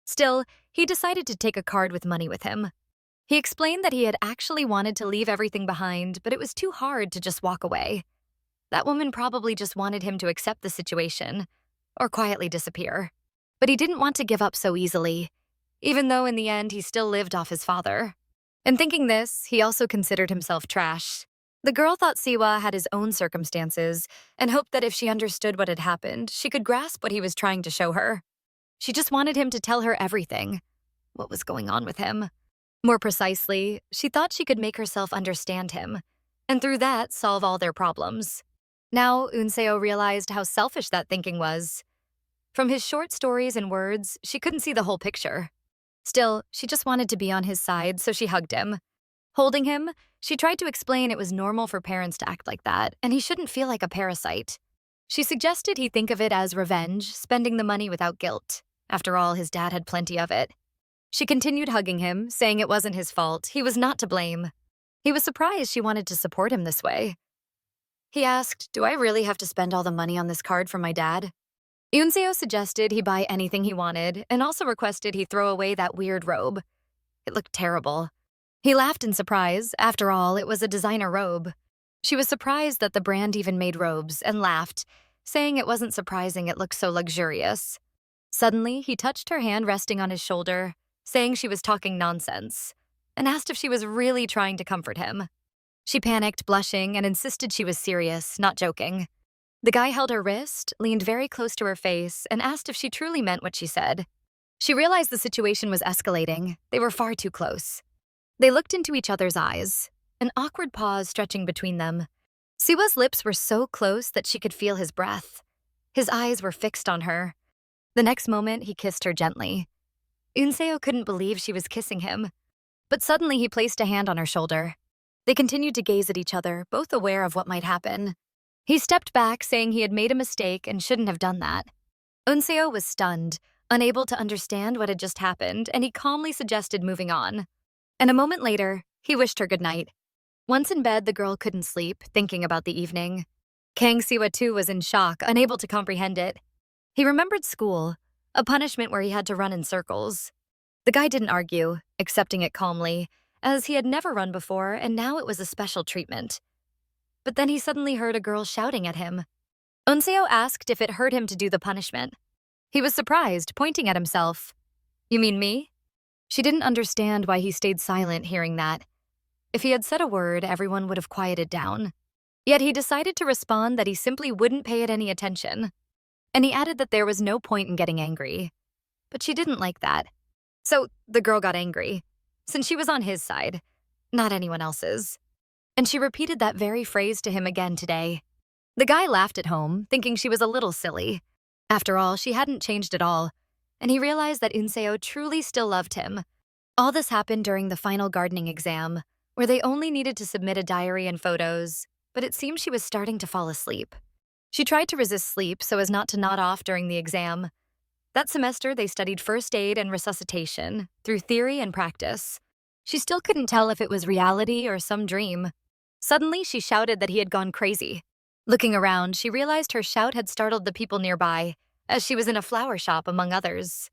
Still, he decided to take a card with money with him. He explained that he had actually wanted to leave everything behind, but it was too hard to just walk away. That woman probably just wanted him to accept the situation, or quietly disappear. But he didn't want to give up so easily, even though in the end he still lived off his father. In thinking this, he also considered himself trash. The girl thought Siwa had his own circumstances and hoped that if she understood what had happened, she could grasp what he was trying to show her. She just wanted him to tell her everything, what was going on with him. More precisely, she thought she could make herself understand him, and through that, solve all their problems. Now, Unseo realized how selfish that thinking was. From his short stories and words, she couldn't see the whole picture. Still, she just wanted to be on his side, so she hugged him. Holding him, she tried to explain it was normal for parents to act like that, and he shouldn't feel like a parasite. She suggested he think of it as revenge, spending the money without guilt. After all, his dad had plenty of it. She continued hugging him, saying it wasn't his fault, he was not to blame. He was surprised she wanted to support him this way. He asked, "Do I really have to spend all the money on this card from my dad?" Unseo suggested he buy anything he wanted, and also requested he throw away that weird robe. It looked terrible. He laughed in surprise. After all, it was a designer robe. She was surprised that the brand even made robes, and laughed, saying it wasn't surprising it looked so luxurious. Suddenly, he touched her hand resting on his shoulder, saying she was talking nonsense, and asked if she was really trying to comfort him. She panicked, blushing, and insisted she was serious, not joking. The guy held her wrist, leaned very close to her face, and asked if she truly meant what she said. She realized the situation was escalating. They were far too close. They looked into each other's eyes, an awkward pause stretching between them. Siwa's lips were so close that she could feel his breath. His eyes were fixed on her. The next moment, he kissed her gently. Unseo couldn't believe she was kissing him, but suddenly he placed a hand on her shoulder. They continued to gaze at each other, both aware of what might happen. He stepped back, saying he had made a mistake and shouldn't have done that. Unseo was stunned, unable to understand what had just happened, and he calmly suggested moving on. And a moment later, he wished her good night. Once in bed, the girl couldn't sleep, thinking about the evening. Kang Siwa too was in shock, unable to comprehend it. He remembered school, a punishment where he had to run in circles. The guy didn't argue, accepting it calmly, as he had never run before and now it was a special treatment. But then he suddenly heard a girl shouting at him. Unseo asked if it hurt him to do the punishment. He was surprised, pointing at himself. "You mean me?" She didn't understand why he stayed silent hearing that. If he had said a word, everyone would have quieted down. Yet he decided to respond that he simply wouldn't pay it any attention. And he added that there was no point in getting angry. But she didn't like that. So the girl got angry, since she was on his side, not anyone else's. And she repeated that very phrase to him again today. The guy laughed at home, thinking she was a little silly. After all, she hadn't changed at all, and he realized that Unseo truly still loved him. All this happened during the final gardening exam, where they only needed to submit a diary and photos, but it seemed she was starting to fall asleep. She tried to resist sleep so as not to nod off during the exam. That semester, they studied first aid and resuscitation through theory and practice. She still couldn't tell if it was reality or some dream. Suddenly, she shouted that he had gone crazy. Looking around, she realized her shout had startled the people nearby, as she was in a flower shop among others.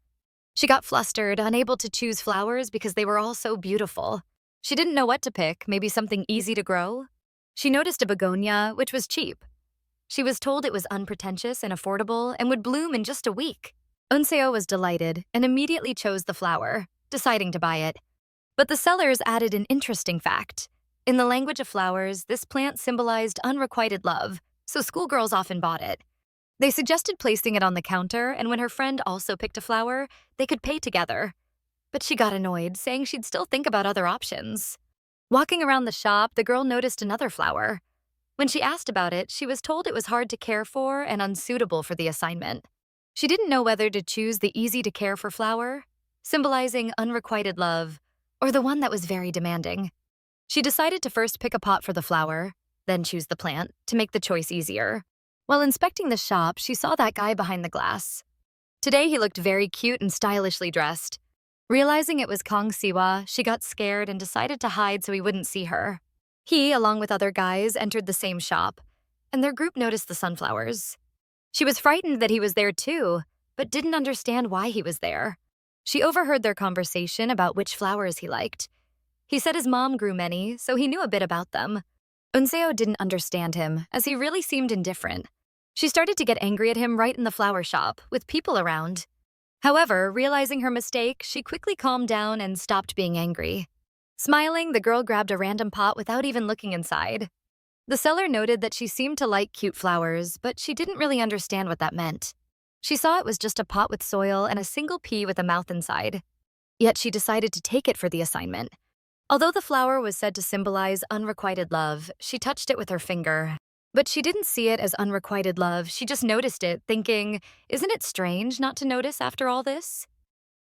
She got flustered, unable to choose flowers because they were all so beautiful. She didn't know what to pick, maybe something easy to grow. She noticed a begonia, which was cheap. She was told it was unpretentious and affordable and would bloom in just a week. Unseo was delighted and immediately chose the flower, deciding to buy it. But the sellers added an interesting fact. In the language of flowers, this plant symbolized unrequited love, so schoolgirls often bought it. They suggested placing it on the counter, and when her friend also picked a flower, they could pay together. But she got annoyed, saying she'd still think about other options. Walking around the shop, the girl noticed another flower. When she asked about it, she was told it was hard to care for and unsuitable for the assignment. She didn't know whether to choose the easy-to-care-for flower, symbolizing unrequited love, or the one that was very demanding. She decided to first pick a pot for the flower, then choose the plant, to make the choice easier. While inspecting the shop, she saw that guy behind the glass. Today, he looked very cute and stylishly dressed. Realizing it was Kang Siwa, she got scared and decided to hide so he wouldn't see her. He, along with other guys, entered the same shop, and their group noticed the sunflowers. She was frightened that he was there too, but didn't understand why he was there. She overheard their conversation about which flowers he liked. He said his mom grew many, so he knew a bit about them. Unseo didn't understand him, as he really seemed indifferent. She started to get angry at him right in the flower shop, with people around. However, realizing her mistake, she quickly calmed down and stopped being angry. Smiling, the girl grabbed a random pot without even looking inside. The seller noted that she seemed to like cute flowers, but she didn't really understand what that meant. She saw it was just a pot with soil and a single pea with a mouth inside. Yet she decided to take it for the assignment. Although the flower was said to symbolize unrequited love, she touched it with her finger. But she didn't see it as unrequited love, she just noticed it, thinking, isn't it strange not to notice after all this?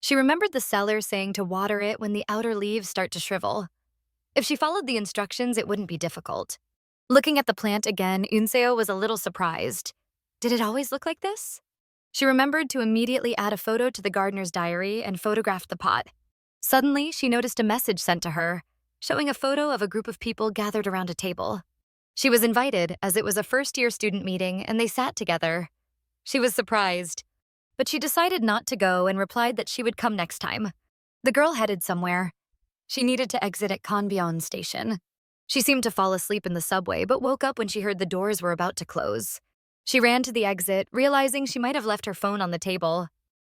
She remembered the seller saying to water it when the outer leaves start to shrivel. If she followed the instructions, it wouldn't be difficult. Looking at the plant again, Unseo was a little surprised. Did it always look like this? She remembered to immediately add a photo to the gardener's diary and photographed the pot. Suddenly, she noticed a message sent to her, showing a photo of a group of people gathered around a table. She was invited, as it was a first-year student meeting, and they sat together. She was surprised, but she decided not to go and replied that she would come next time. The girl headed somewhere. She needed to exit at Kanbyeon Station. She seemed to fall asleep in the subway, but woke up when she heard the doors were about to close. She ran to the exit, realizing she might have left her phone on the table.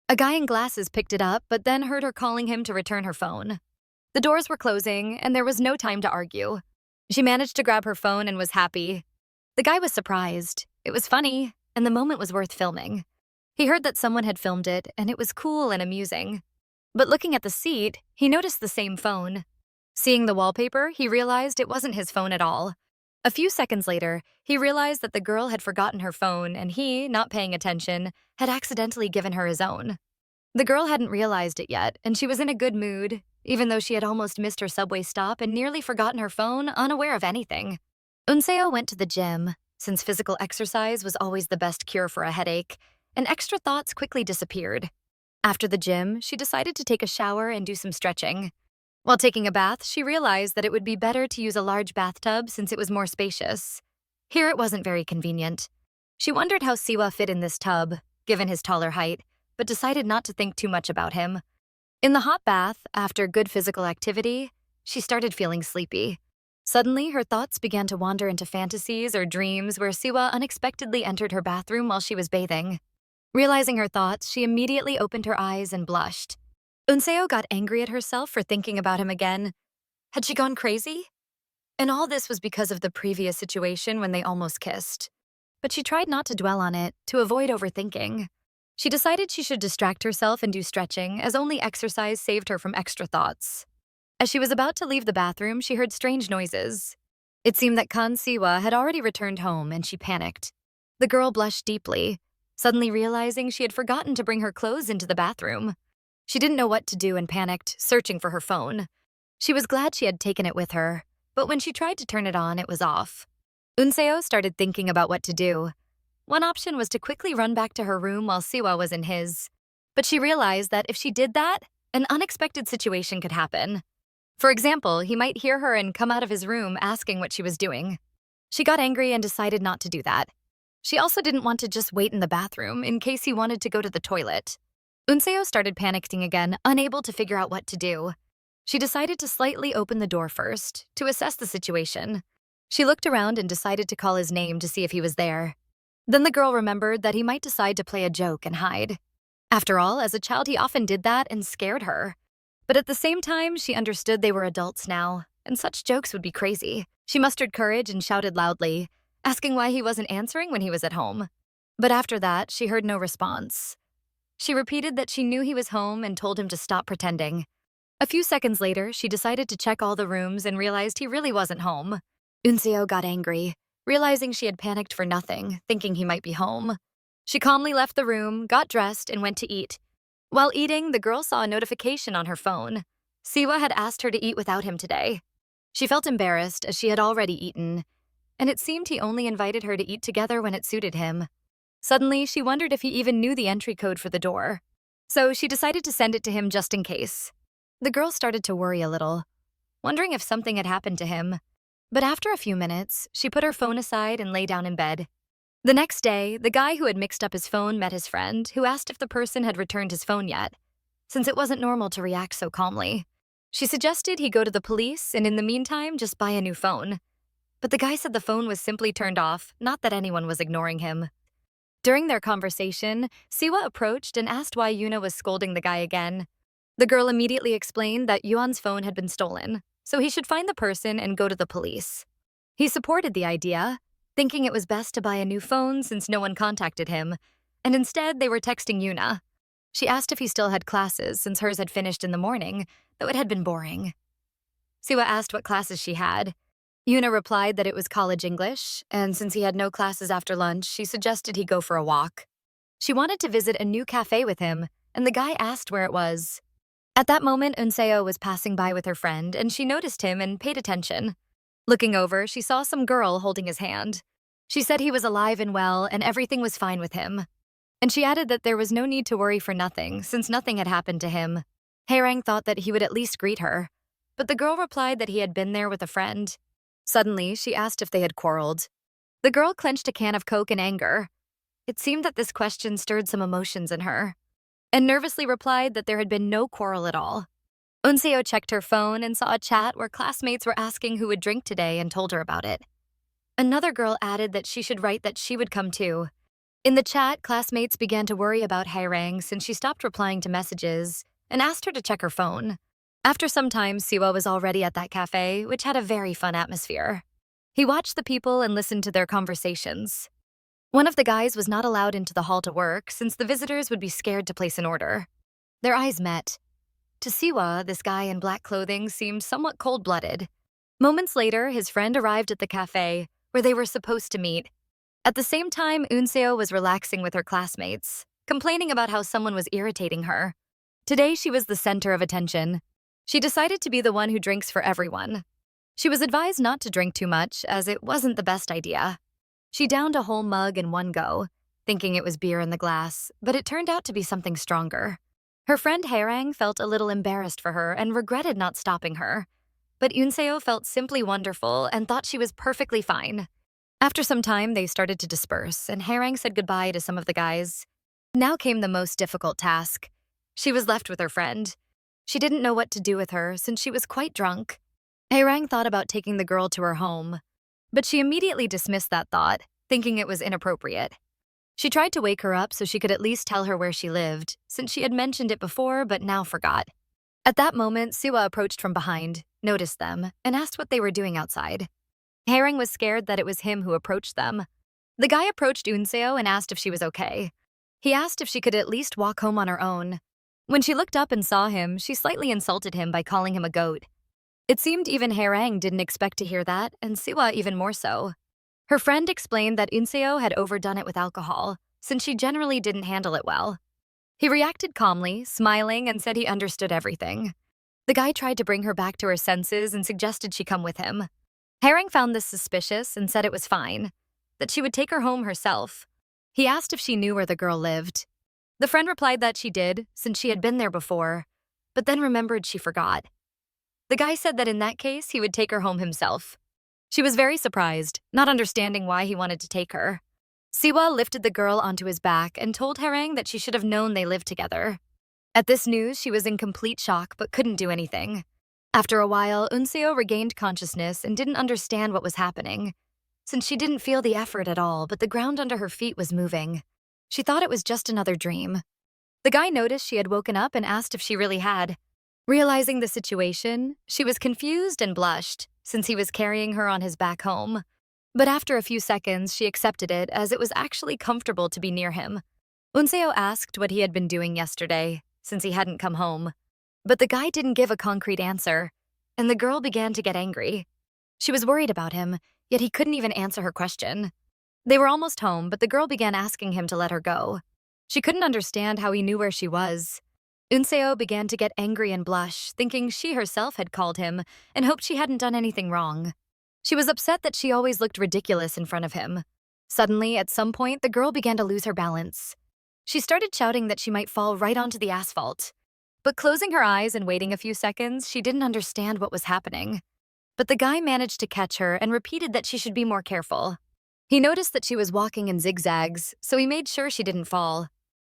A guy in glasses picked it up, but then heard her calling him to return her phone. The doors were closing, and there was no time to argue. She managed to grab her phone and was happy. The guy was surprised. It was funny, and the moment was worth filming. He heard that someone had filmed it, and it was cool and amusing. But looking at the seat, he noticed the same phone. Seeing the wallpaper, he realized it wasn't his phone at all. A few seconds later, he realized that the girl had forgotten her phone and he, not paying attention, had accidentally given her his own. The girl hadn't realized it yet, and she was in a good mood, even though she had almost missed her subway stop and nearly forgotten her phone, unaware of anything. Unseo went to the gym, since physical exercise was always the best cure for a headache, and extra thoughts quickly disappeared. After the gym, she decided to take a shower and do some stretching. While taking a bath, she realized that it would be better to use a large bathtub since it was more spacious. Here it wasn't very convenient. She wondered how Siwa fit in this tub, given his taller height, but decided not to think too much about him. In the hot bath, after good physical activity, she started feeling sleepy. Suddenly, her thoughts began to wander into fantasies or dreams where Siwa unexpectedly entered her bathroom while she was bathing. Realizing her thoughts, she immediately opened her eyes and blushed. Unseo got angry at herself for thinking about him again. Had she gone crazy? And all this was because of the previous situation when they almost kissed. But she tried not to dwell on it, to avoid overthinking. She decided she should distract herself and do stretching, as only exercise saved her from extra thoughts. As she was about to leave the bathroom, she heard strange noises. It seemed that Kan Siwa had already returned home, and she panicked. The girl blushed deeply, suddenly realizing she had forgotten to bring her clothes into the bathroom. She didn't know what to do and panicked, searching for her phone. She was glad she had taken it with her, but when she tried to turn it on, it was off. Unseo started thinking about what to do. One option was to quickly run back to her room while Siwa was in his. But she realized that if she did that, an unexpected situation could happen. For example, he might hear her and come out of his room asking what she was doing. She got angry and decided not to do that. She also didn't want to just wait in the bathroom in case he wanted to go to the toilet. Unseo started panicking again, unable to figure out what to do. She decided to slightly open the door first, to assess the situation. She looked around and decided to call his name to see if he was there. Then the girl remembered that he might decide to play a joke and hide. After all, as a child he often did that and scared her. But at the same time, she understood they were adults now, and such jokes would be crazy. She mustered courage and shouted loudly, asking why he wasn't answering when he was at home. But after that, she heard no response. She repeated that she knew he was home and told him to stop pretending. A few seconds later, she decided to check all the rooms and realized he really wasn't home. Unseo got angry, realizing she had panicked for nothing, thinking he might be home. She calmly left the room, got dressed, and went to eat. While eating, the girl saw a notification on her phone. Siwa had asked her to eat without him today. She felt embarrassed as she had already eaten, and it seemed he only invited her to eat together when it suited him. Suddenly, she wondered if he even knew the entry code for the door. So she decided to send it to him just in case. The girl started to worry a little, wondering if something had happened to him. But after a few minutes, she put her phone aside and lay down in bed. The next day, the guy who had mixed up his phone met his friend, who asked if the person had returned his phone yet, since it wasn't normal to react so calmly. She suggested he go to the police and in the meantime just buy a new phone. But the guy said the phone was simply turned off, not that anyone was ignoring him. During their conversation, Siwa approached and asked why Yuna was scolding the guy again. The girl immediately explained that Yuan's phone had been stolen, so he should find the person and go to the police. He supported the idea, thinking it was best to buy a new phone since no one contacted him, and instead they were texting Yuna. She asked if he still had classes since hers had finished in the morning, though it had been boring. Siwa asked what classes she had. Yuna replied that it was college English, and since he had no classes after lunch, she suggested he go for a walk. She wanted to visit a new cafe with him, and the guy asked where it was. At that moment, Unseo was passing by with her friend, and she noticed him and paid attention. Looking over, she saw some girl holding his hand. She said he was alive and well, and everything was fine with him. And she added that there was no need to worry for nothing, since nothing had happened to him. Haerang thought that he would at least greet her, but the girl replied that he had been there with a friend. Suddenly, she asked if they had quarreled. The girl clenched a can of Coke in anger. It seemed that this question stirred some emotions in her, and nervously replied that there had been no quarrel at all. Unseo checked her phone and saw a chat where classmates were asking who would drink today and told her about it. Another girl added that she should write that she would come too. In the chat, classmates began to worry about Haerang since she stopped replying to messages and asked her to check her phone. After some time, Siwa was already at that cafe, which had a very fun atmosphere. He watched the people and listened to their conversations. One of the guys was not allowed into the hall to work since the visitors would be scared to place an order. Their eyes met. To Siwa, this guy in black clothing seemed somewhat cold-blooded. Moments later, his friend arrived at the cafe, where they were supposed to meet. At the same time, Unseo was relaxing with her classmates, complaining about how someone was irritating her. Today, she was the center of attention. She decided to be the one who drinks for everyone. She was advised not to drink too much, as it wasn't the best idea. She downed a whole mug in one go, thinking it was beer in the glass, but it turned out to be something stronger. Her friend Haerang felt a little embarrassed for her and regretted not stopping her. But Unseo felt simply wonderful and thought she was perfectly fine. After some time, they started to disperse, and Haerang said goodbye to some of the guys. Now came the most difficult task. She was left with her friend. She didn't know what to do with her since she was quite drunk. Haerang thought about taking the girl to her home, but she immediately dismissed that thought, thinking it was inappropriate. She tried to wake her up so she could at least tell her where she lived, since she had mentioned it before but now forgot. At that moment, Siwa approached from behind, noticed them, and asked what they were doing outside. Haerang was scared that it was him who approached them. The guy approached Unseo and asked if she was okay. He asked if she could at least walk home on her own. When she looked up and saw him, she slightly insulted him by calling him a goat. It seemed even Haerang didn't expect to hear that, and Siwa even more so. Her friend explained that Unseo had overdone it with alcohol, since she generally didn't handle it well. He reacted calmly, smiling, and said he understood everything. The guy tried to bring her back to her senses and suggested she come with him. Haerang found this suspicious and said it was fine, that she would take her home herself. He asked if she knew where the girl lived. The friend replied that she did, since she had been there before, but then remembered she forgot. The guy said that in that case, he would take her home himself. She was very surprised, not understanding why he wanted to take her. Siwa lifted the girl onto his back and told Haerang that she should have known they lived together. At this news, she was in complete shock but couldn't do anything. After a while, Unseo regained consciousness and didn't understand what was happening, since she didn't feel the effort at all, but the ground under her feet was moving. She thought it was just another dream. The guy noticed she had woken up and asked if she really had. Realizing the situation, she was confused and blushed, since he was carrying her on his back home. But after a few seconds, she accepted it as it was actually comfortable to be near him. Unseo asked what he had been doing yesterday, since he hadn't come home. But the guy didn't give a concrete answer, and the girl began to get angry. She was worried about him, yet he couldn't even answer her question. They were almost home, but the girl began asking him to let her go. She couldn't understand how he knew where she was. Unseo began to get angry and blush, thinking she herself had called him and hoped she hadn't done anything wrong. She was upset that she always looked ridiculous in front of him. Suddenly, at some point, the girl began to lose her balance. She started shouting that she might fall right onto the asphalt. But closing her eyes and waiting a few seconds, she didn't understand what was happening. But the guy managed to catch her and repeated that she should be more careful. He noticed that she was walking in zigzags, so he made sure she didn't fall.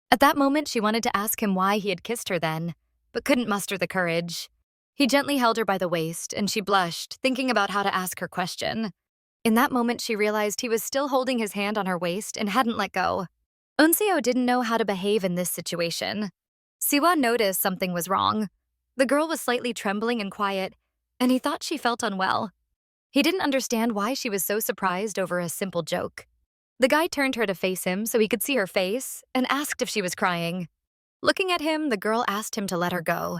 At that moment, she wanted to ask him why he had kissed her then, but couldn't muster the courage. He gently held her by the waist, and she blushed, thinking about how to ask her question. In that moment, she realized he was still holding his hand on her waist and hadn't let go. Unseo didn't know how to behave in this situation. Siwa noticed something was wrong. The girl was slightly trembling and quiet, and he thought she felt unwell. He didn't understand why she was so surprised over a simple joke. The guy turned her to face him so he could see her face and asked if she was crying. Looking at him, the girl asked him to let her go.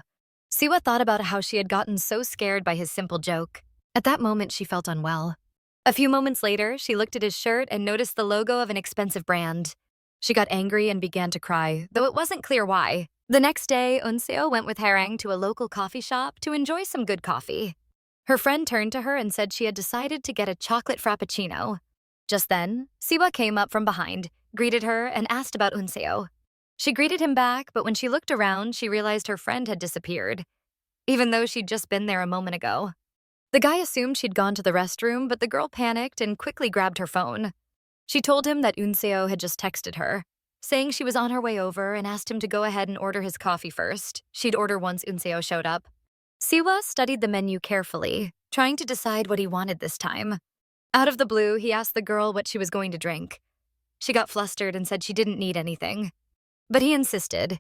Siwa thought about how she had gotten so scared by his simple joke. At that moment, she felt unwell. A few moments later, she looked at his shirt and noticed the logo of an expensive brand. She got angry and began to cry, though it wasn't clear why. The next day, Unseo went with Haerang to a local coffee shop to enjoy some good coffee. Her friend turned to her and said she had decided to get a chocolate frappuccino. Just then, Siwa came up from behind, greeted her, and asked about Unseo. She greeted him back, but when she looked around, she realized her friend had disappeared, even though she'd just been there a moment ago. The guy assumed she'd gone to the restroom, but the girl panicked and quickly grabbed her phone. She told him that Unseo had just texted her, saying she was on her way over and asked him to go ahead and order his coffee first. She'd order once Unseo showed up. Siwa studied the menu carefully, trying to decide what he wanted this time. Out of the blue, he asked the girl what she was going to drink. She got flustered and said she didn't need anything. But he insisted,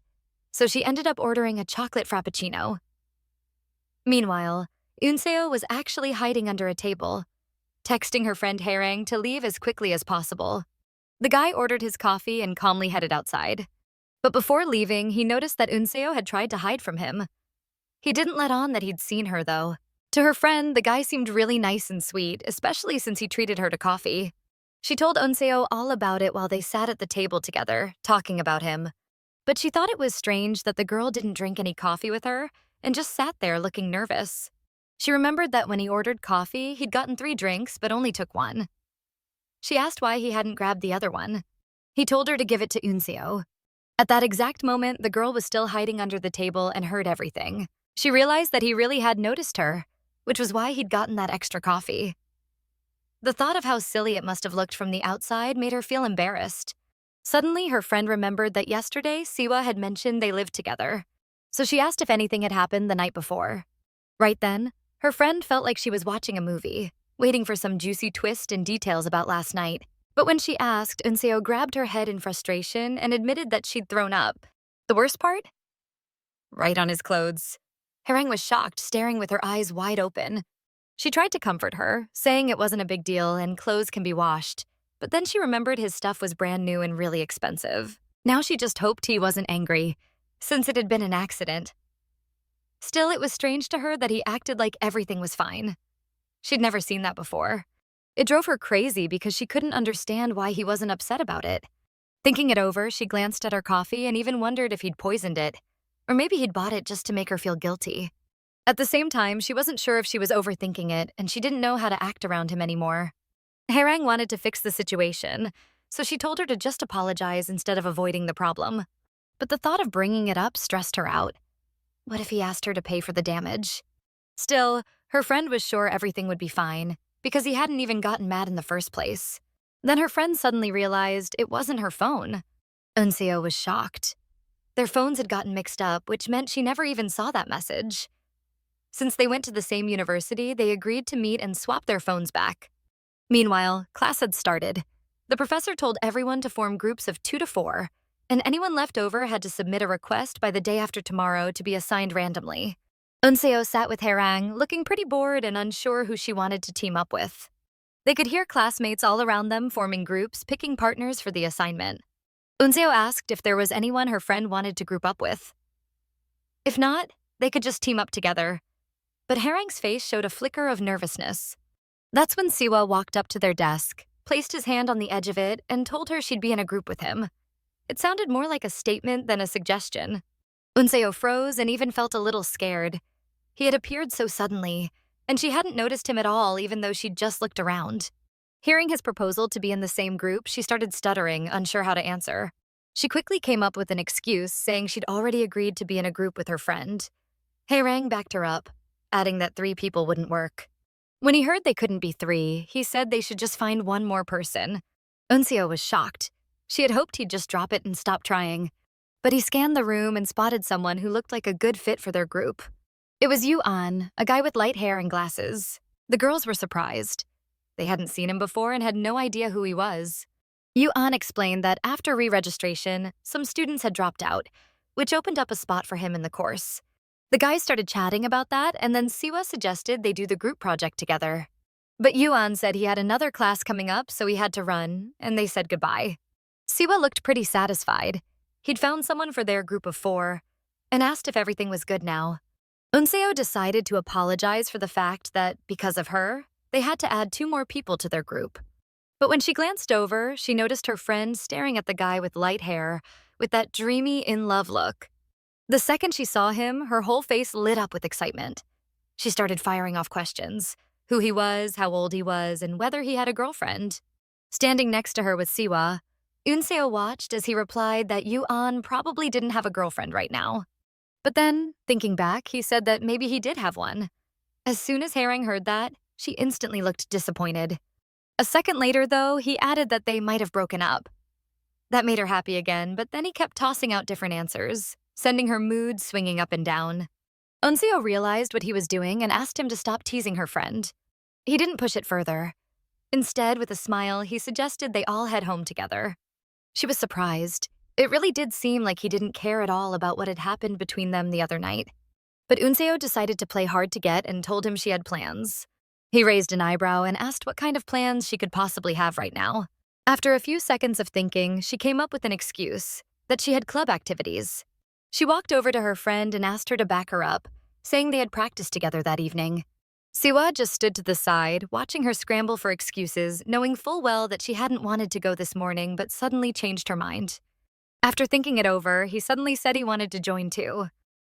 so she ended up ordering a chocolate frappuccino. Meanwhile, Unseo was actually hiding under a table, texting her friend Haerang to leave as quickly as possible. The guy ordered his coffee and calmly headed outside. But before leaving, he noticed that Unseo had tried to hide from him. He didn't let on that he'd seen her, though. To her friend, the guy seemed really nice and sweet, especially since he treated her to coffee. She told Unseo all about it while they sat at the table together, talking about him. But she thought it was strange that the girl didn't drink any coffee with her and just sat there looking nervous. She remembered that when he ordered coffee, he'd gotten 3 drinks but only took 1. She asked why he hadn't grabbed the other one. He told her to give it to Unseo. At that exact moment, the girl was still hiding under the table and heard everything. She realized that he really had noticed her, which was why he'd gotten that extra coffee. The thought of how silly it must have looked from the outside made her feel embarrassed. Suddenly, her friend remembered that yesterday, Siwa had mentioned they lived together. So she asked if anything had happened the night before. Right then, her friend felt like she was watching a movie, waiting for some juicy twist and details about last night. But when she asked, Unseo grabbed her head in frustration and admitted that she'd thrown up. The worst part? Right on his clothes. Harang was shocked, staring with her eyes wide open. She tried to comfort her, saying it wasn't a big deal and clothes can be washed. But then she remembered his stuff was brand new and really expensive. Now she just hoped he wasn't angry, since it had been an accident. Still, it was strange to her that he acted like everything was fine. She'd never seen that before. It drove her crazy because she couldn't understand why he wasn't upset about it. Thinking it over, she glanced at her coffee and even wondered if he'd poisoned it. Or maybe he'd bought it just to make her feel guilty. At the same time, she wasn't sure if she was overthinking it, and she didn't know how to act around him anymore. Harang wanted to fix the situation, so she told her to just apologize instead of avoiding the problem. But the thought of bringing it up stressed her out. What if he asked her to pay for the damage? Still, her friend was sure everything would be fine, because he hadn't even gotten mad in the first place. Then her friend suddenly realized it wasn't her phone. Unseo was shocked. Their phones had gotten mixed up, which meant she never even saw that message. Since they went to the same university, they agreed to meet and swap their phones back. Meanwhile, class had started. The professor told everyone to form groups of 2 to 4, and anyone left over had to submit a request by the day after tomorrow to be assigned randomly. Unseo sat with Harang, looking pretty bored and unsure who she wanted to team up with. They could hear classmates all around them forming groups, picking partners for the assignment. Unseo asked if there was anyone her friend wanted to group up with. If not, they could just team up together. But Harang's face showed a flicker of nervousness. That's when Siwa walked up to their desk, placed his hand on the edge of it, and told her she'd be in a group with him. It sounded more like a statement than a suggestion. Unseo froze and even felt a little scared. He had appeared so suddenly, and she hadn't noticed him at all even though she'd just looked around. Hearing his proposal to be in the same group, she started stuttering, unsure how to answer. She quickly came up with an excuse, saying she'd already agreed to be in a group with her friend. Harang backed her up, adding that 3 people wouldn't work. When he heard they couldn't be 3, he said they should just find 1 more person. Unseo was shocked. She had hoped he'd just drop it and stop trying. But he scanned the room and spotted someone who looked like a good fit for their group. It was Yu-an, a guy with light hair and glasses. The girls were surprised. They hadn't seen him before and had no idea who he was. Yu-an explained that after re-registration, some students had dropped out, which opened up a spot for him in the course. The guys started chatting about that, and then Siwa suggested they do the group project together. But Yu-an said he had another class coming up, so he had to run, and they said goodbye. Siwa looked pretty satisfied. He'd found someone for their group of 4, and asked if everything was good now. Unseo decided to apologize for the fact that, because of her, they had to add 2 more people to their group. But when she glanced over, she noticed her friend staring at the guy with light hair, with that dreamy, in-love look. The second she saw him, her whole face lit up with excitement. She started firing off questions: who he was, how old he was, and whether he had a girlfriend. Standing next to her was Siwa. Unseo watched as he replied that Yu-an probably didn't have a girlfriend right now. But then, thinking back, he said that maybe he did have one. As soon as Harang heard that, she instantly looked disappointed. A second later, though, he added that they might have broken up. That made her happy again, but then he kept tossing out different answers, sending her mood swinging up and down. Unseo realized what he was doing and asked him to stop teasing her friend. He didn't push it further. Instead, with a smile, he suggested they all head home together. She was surprised. It really did seem like he didn't care at all about what had happened between them the other night. But Unseo decided to play hard to get and told him she had plans. He raised an eyebrow and asked what kind of plans she could possibly have right now. After a few seconds of thinking, she came up with an excuse: that she had club activities. She walked over to her friend and asked her to back her up, saying they had practiced together that evening. Siwa just stood to the side, watching her scramble for excuses, knowing full well that she hadn't wanted to go this morning but suddenly changed her mind. After thinking it over, he suddenly said he wanted to join too.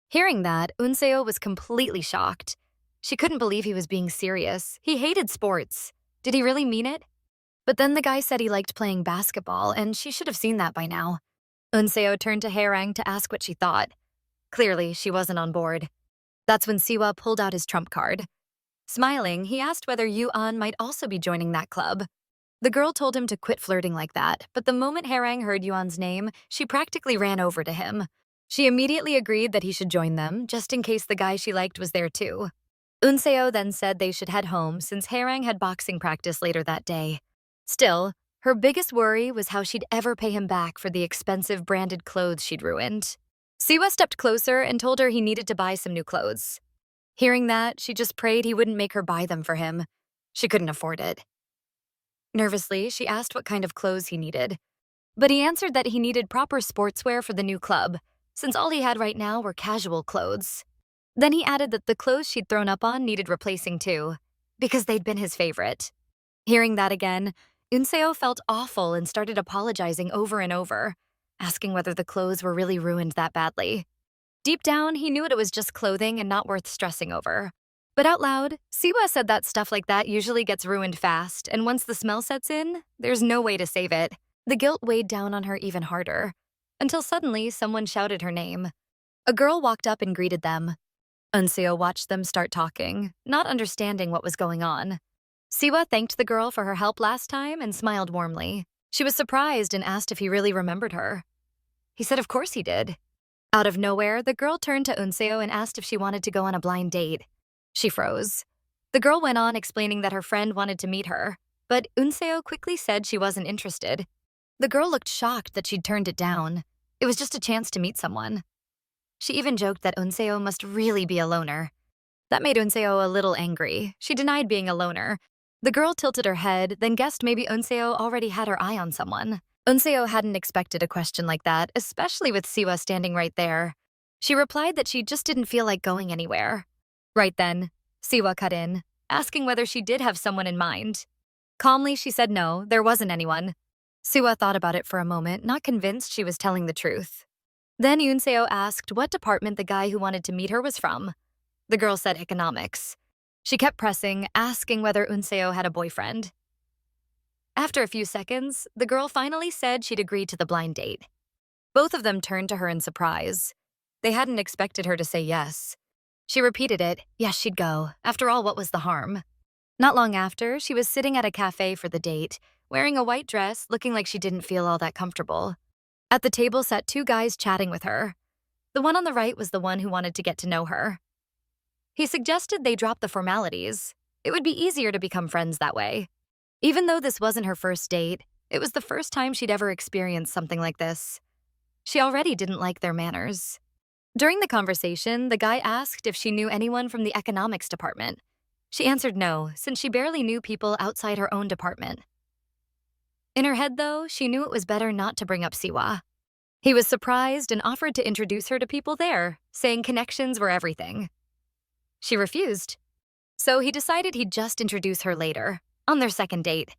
Hearing that, Unseo was completely shocked. She couldn't believe he was being serious. He hated sports. Did he really mean it? But then the guy said he liked playing basketball, and she should have seen that by now. Unseo turned to Haerang to ask what she thought. Clearly, she wasn't on board. That's when Siwa pulled out his trump card. Smiling, he asked whether Yu-an might also be joining that club. The girl told him to quit flirting like that, but the moment Haerang heard Yuan's name, she practically ran over to him. She immediately agreed that he should join them, just in case the guy she liked was there too. Unseo then said they should head home since Haerang had boxing practice later that day. Still, her biggest worry was how she'd ever pay him back for the expensive branded clothes she'd ruined. Siwa stepped closer and told her he needed to buy some new clothes. Hearing that, she just prayed he wouldn't make her buy them for him. She couldn't afford it. Nervously, she asked what kind of clothes he needed. But he answered that he needed proper sportswear for the new club, since all he had right now were casual clothes. Then he added that the clothes she'd thrown up on needed replacing too, because they'd been his favorite. Hearing that again, Unseo felt awful and started apologizing over and over, asking whether the clothes were really ruined that badly. Deep down, he knew it was just clothing and not worth stressing over. But out loud, Siwa said that stuff like that usually gets ruined fast, and once the smell sets in, there's no way to save it. The guilt weighed down on her even harder, until suddenly someone shouted her name. A girl walked up and greeted them. Unseo watched them start talking, not understanding what was going on. Siwa thanked the girl for her help last time and smiled warmly. She was surprised and asked if he really remembered her. He said of course he did. Out of nowhere, the girl turned to Unseo and asked if she wanted to go on a blind date. She froze. The girl went on explaining that her friend wanted to meet her, but Unseo quickly said she wasn't interested. The girl looked shocked that she'd turned it down. It was just a chance to meet someone. She even joked that Unseo must really be a loner. That made Unseo a little angry. She denied being a loner. The girl tilted her head, then guessed maybe Unseo already had her eye on someone. Unseo hadn't expected a question like that, especially with Siwa standing right there. She replied that she just didn't feel like going anywhere. Right then, Siwa cut in, asking whether she did have someone in mind. Calmly, she said no, there wasn't anyone. Siwa thought about it for a moment, not convinced she was telling the truth. Then Unseo asked what department the guy who wanted to meet her was from. The girl said economics. She kept pressing, asking whether Unseo had a boyfriend. After a few seconds, the girl finally said she'd agreed to the blind date. Both of them turned to her in surprise. They hadn't expected her to say yes. She repeated it, yes, she'd go. After all, what was the harm? Not long after, she was sitting at a cafe for the date, wearing a white dress, looking like she didn't feel all that comfortable. At the table sat two guys chatting with her. The one on the right was the one who wanted to get to know her. He suggested they drop the formalities. It would be easier to become friends that way. Even though this wasn't her first date, it was the first time she'd ever experienced something like this. She already didn't like their manners. During the conversation, the guy asked if she knew anyone from the economics department. She answered no, since she barely knew people outside her own department. In her head, though, she knew it was better not to bring up Siwa. He was surprised and offered to introduce her to people there, saying connections were everything. She refused. So he decided he'd just introduce her later, on their second date.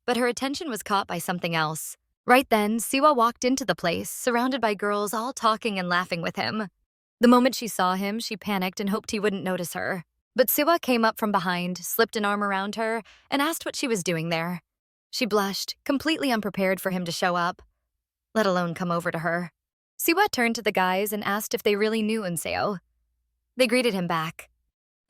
But her attention was caught by something else. Right then, Siwa walked into the place, surrounded by girls all talking and laughing with him. The moment she saw him, she panicked and hoped he wouldn't notice her. But Siwa came up from behind, slipped an arm around her, and asked what she was doing there. She blushed, completely unprepared for him to show up, let alone come over to her. Siwa turned to the guys and asked if they really knew Unseo. They greeted him back.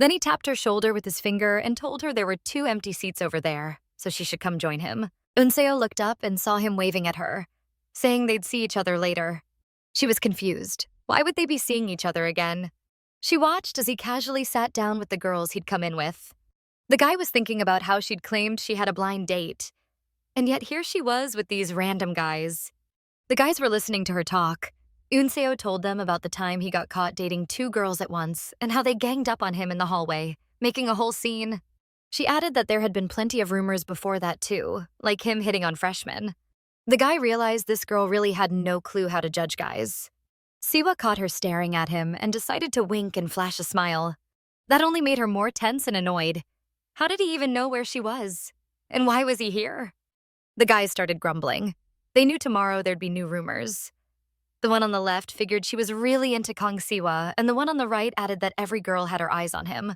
Then he tapped her shoulder with his finger and told her there were 2 empty seats over there, so she should come join him. Unseo looked up and saw him waving at her, saying they'd see each other later. She was confused. Why would they be seeing each other again? She watched as he casually sat down with the girls he'd come in with. The guy was thinking about how she'd claimed she had a blind date, and yet here she was with these random guys. The guys were listening to her talk. Unseo told them about the time he got caught dating 2 girls at once and how they ganged up on him in the hallway, making a whole scene. She added that there had been plenty of rumors before that too, like him hitting on freshmen. The guy realized this girl really had no clue how to judge guys. Siwa caught her staring at him and decided to wink and flash a smile. That only made her more tense and annoyed. How did he even know where she was? And why was he here? The guys started grumbling. They knew tomorrow there'd be new rumors. The one on the left figured she was really into Kang Siwa, and the one on the right added that every girl had her eyes on him.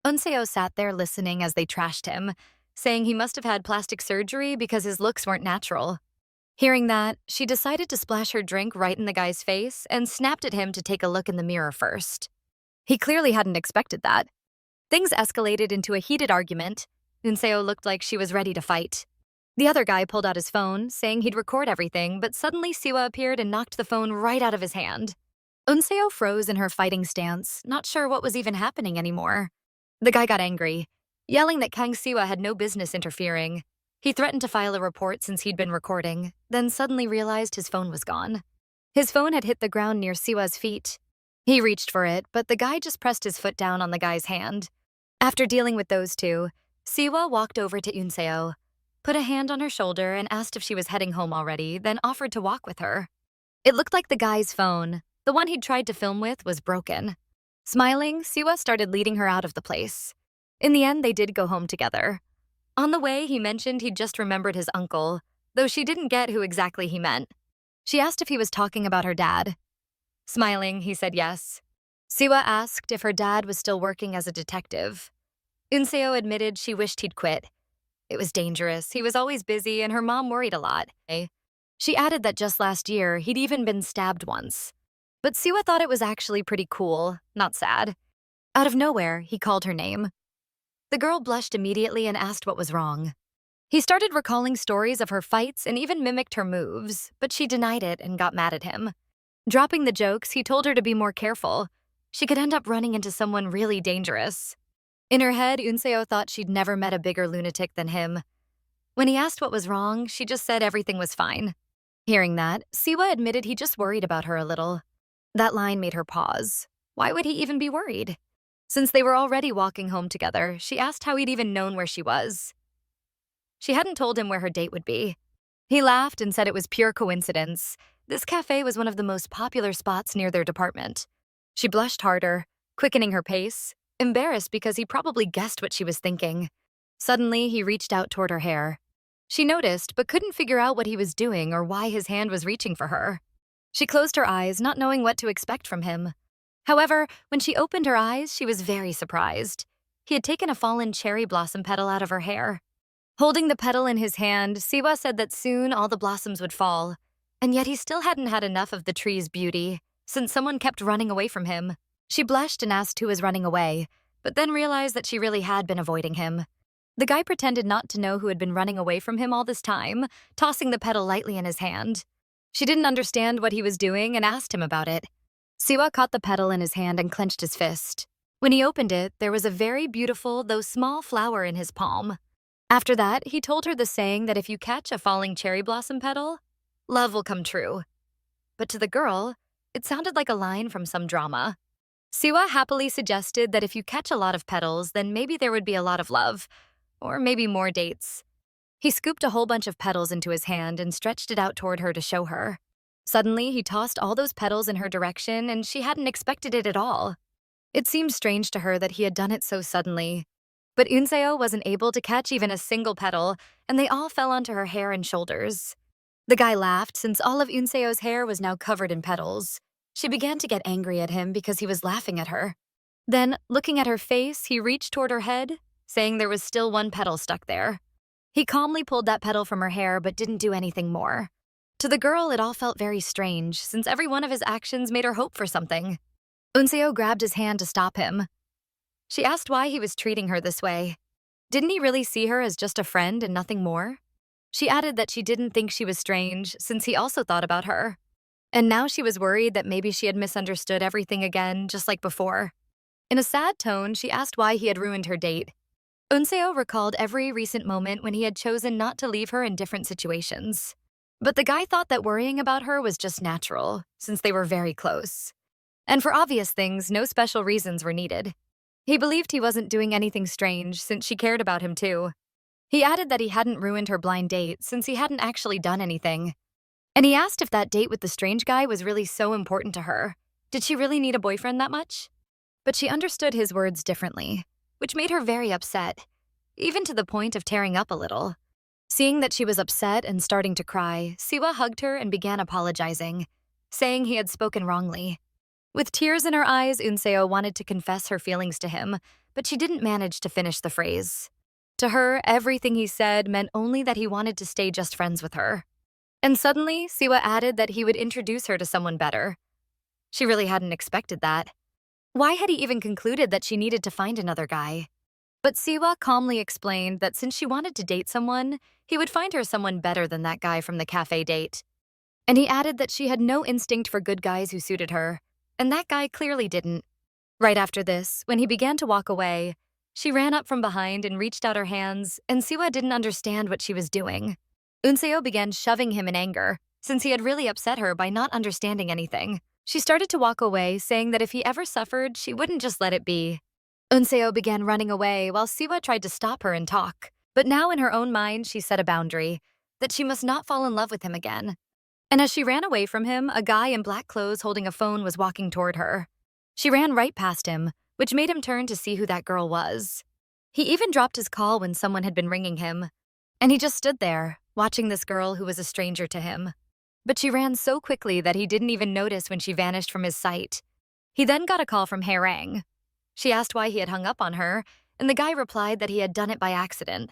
Unseo sat there listening as they trashed him, saying he must have had plastic surgery because his looks weren't natural. Hearing that, she decided to splash her drink right in the guy's face and snapped at him to take a look in the mirror first. He clearly hadn't expected that. Things escalated into a heated argument. Unseo looked like she was ready to fight. The other guy pulled out his phone, saying he'd record everything, but suddenly Siwa appeared and knocked the phone right out of his hand. Unseo froze in her fighting stance, not sure what was even happening anymore. The guy got angry, yelling that Kang Siwa had no business interfering. He threatened to file a report since he'd been recording, then suddenly realized his phone was gone. His phone had hit the ground near Siwa's feet. He reached for it, but the guy just pressed his foot down on the guy's hand. After dealing with those two, Siwa walked over to Unseo, put a hand on her shoulder and asked if she was heading home already, then offered to walk with her. It looked like the guy's phone, the one he'd tried to film with, was broken. Smiling, Siwa started leading her out of the place. In the end, they did go home together. On the way, he mentioned he'd just remembered his uncle, though she didn't get who exactly he meant. She asked if he was talking about her dad. Smiling, he said yes. Siwa asked if her dad was still working as a detective. Unseo admitted she wished he'd quit. It was dangerous, he was always busy, and her mom worried a lot. She added that just last year, he'd even been stabbed once. But Siwa thought it was actually pretty cool, not sad. Out of nowhere, he called her name. The girl blushed immediately and asked what was wrong. He started recalling stories of her fights and even mimicked her moves, but she denied it and got mad at him. Dropping the jokes, he told her to be more careful. She could end up running into someone really dangerous. In her head, Unseo thought she'd never met a bigger lunatic than him. When he asked what was wrong, she just said everything was fine. Hearing that, Siwa admitted he just worried about her a little. That line made her pause. Why would he even be worried? Since they were already walking home together, she asked how he'd even known where she was. She hadn't told him where her date would be. He laughed and said it was pure coincidence. This cafe was one of the most popular spots near their department. She blushed harder, quickening her pace, embarrassed because he probably guessed what she was thinking. Suddenly, he reached out toward her hair. She noticed, but couldn't figure out what he was doing or why his hand was reaching for her. She closed her eyes, not knowing what to expect from him. However, when she opened her eyes, she was very surprised. He had taken a fallen cherry blossom petal out of her hair. Holding the petal in his hand, Siwa said that soon all the blossoms would fall, and yet he still hadn't had enough of the tree's beauty, since someone kept running away from him. She blushed and asked who was running away, but then realized that she really had been avoiding him. The guy pretended not to know who had been running away from him all this time, tossing the petal lightly in his hand. She didn't understand what he was doing and asked him about it. Siwa caught the petal in his hand and clenched his fist. When he opened it, there was a very beautiful, though small, flower in his palm. After that, he told her the saying that if you catch a falling cherry blossom petal, love will come true. But to the girl, it sounded like a line from some drama. Siwa happily suggested that if you catch a lot of petals, then maybe there would be a lot of love, or maybe more dates. He scooped a whole bunch of petals into his hand and stretched it out toward her to show her. Suddenly, he tossed all those petals in her direction, and she hadn't expected it at all. It seemed strange to her that he had done it so suddenly. But Unseo wasn't able to catch even a single petal, and they all fell onto her hair and shoulders. The guy laughed since all of Unseo's hair was now covered in petals. She began to get angry at him because he was laughing at her. Then, looking at her face, he reached toward her head, saying there was still one petal stuck there. He calmly pulled that petal from her hair but didn't do anything more. To the girl, it all felt very strange, since every one of his actions made her hope for something. Unseo grabbed his hand to stop him. She asked why he was treating her this way. Didn't he really see her as just a friend and nothing more? She added that she didn't think she was strange, since he also thought about her. And now she was worried that maybe she had misunderstood everything again, just like before. In a sad tone, she asked why he had ruined her date. Unseo recalled every recent moment when he had chosen not to leave her in different situations. But the guy thought that worrying about her was just natural, since they were very close. And for obvious things, no special reasons were needed. He believed he wasn't doing anything strange, since she cared about him too. He added that he hadn't ruined her blind date, since he hadn't actually done anything. And he asked if that date with the strange guy was really so important to her. Did she really need a boyfriend that much? But she understood his words differently, which made her very upset, even to the point of tearing up a little. Seeing that she was upset and starting to cry, Siwa hugged her and began apologizing, saying he had spoken wrongly. With tears in her eyes, Unseo wanted to confess her feelings to him, but she didn't manage to finish the phrase. To her, everything he said meant only that he wanted to stay just friends with her. And suddenly, Siwa added that he would introduce her to someone better. She really hadn't expected that. Why had he even concluded that she needed to find another guy? But Siwa calmly explained that since she wanted to date someone, he would find her someone better than that guy from the cafe date. And he added that she had no instinct for good guys who suited her, and that guy clearly didn't. Right after this, when he began to walk away, she ran up from behind and reached out her hands, and Siwa didn't understand what she was doing. Unseo began shoving him in anger, since he had really upset her by not understanding anything. She started to walk away, saying that if he ever suffered, she wouldn't just let it be. Unseo began running away while Siwa tried to stop her and talk. But now in her own mind, she set a boundary, that she must not fall in love with him again. And as she ran away from him, a guy in black clothes holding a phone was walking toward her. She ran right past him, which made him turn to see who that girl was. He even dropped his call when someone had been ringing him. And he just stood there, watching this girl who was a stranger to him. But she ran so quickly that he didn't even notice when she vanished from his sight. He then got a call from Haerang. She asked why he had hung up on her, and the guy replied that he had done it by accident.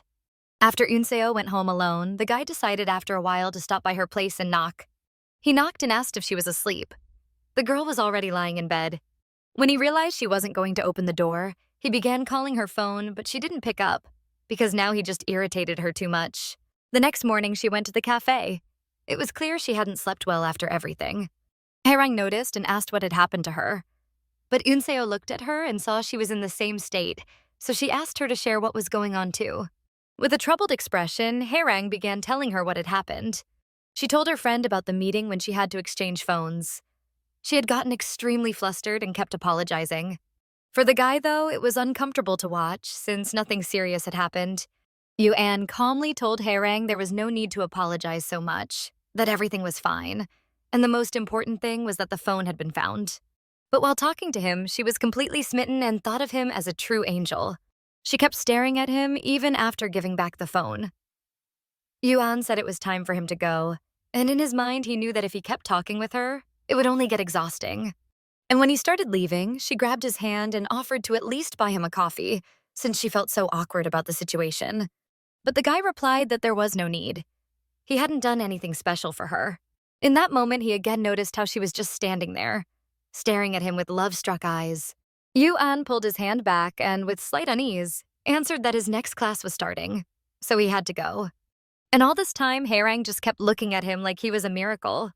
After Unseo went home alone, the guy decided after a while to stop by her place and knock. He knocked and asked if she was asleep. The girl was already lying in bed. When he realized she wasn't going to open the door, he began calling her phone, but she didn't pick up, because now he just irritated her too much. The next morning, she went to the cafe. It was clear she hadn't slept well after everything. Haerang noticed and asked what had happened to her. But Unseo looked at her and saw she was in the same state, so she asked her to share what was going on too. With a troubled expression, Haerang began telling her what had happened. She told her friend about the meeting when she had to exchange phones. She had gotten extremely flustered and kept apologizing. For the guy, though, it was uncomfortable to watch, since nothing serious had happened. Yuan calmly told Haerang there was no need to apologize so much, that everything was fine, and the most important thing was that the phone had been found. But while talking to him, she was completely smitten and thought of him as a true angel. She kept staring at him even after giving back the phone. Yuan said it was time for him to go, and in his mind he knew that if he kept talking with her, it would only get exhausting. And when he started leaving, she grabbed his hand and offered to at least buy him a coffee, since she felt so awkward about the situation. But the guy replied that there was no need. He hadn't done anything special for her. In that moment, he again noticed how she was just standing there, staring at him with love-struck eyes. Yuan pulled his hand back and, with slight unease, answered that his next class was starting, so he had to go. And all this time, Haerang just kept looking at him like he was a miracle.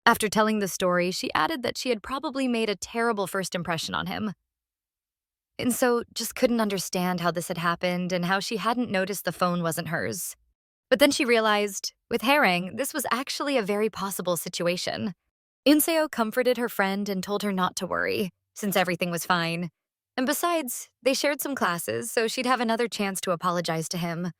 After telling the story, she added that she had probably made a terrible first impression on him. And so just couldn't understand how this had happened and how she hadn't noticed the phone wasn't hers. But then she realized, with Haerang, this was actually a very possible situation. Unseo comforted her friend and told her not to worry, since everything was fine. And besides, they shared some classes, so she'd have another chance to apologize to him.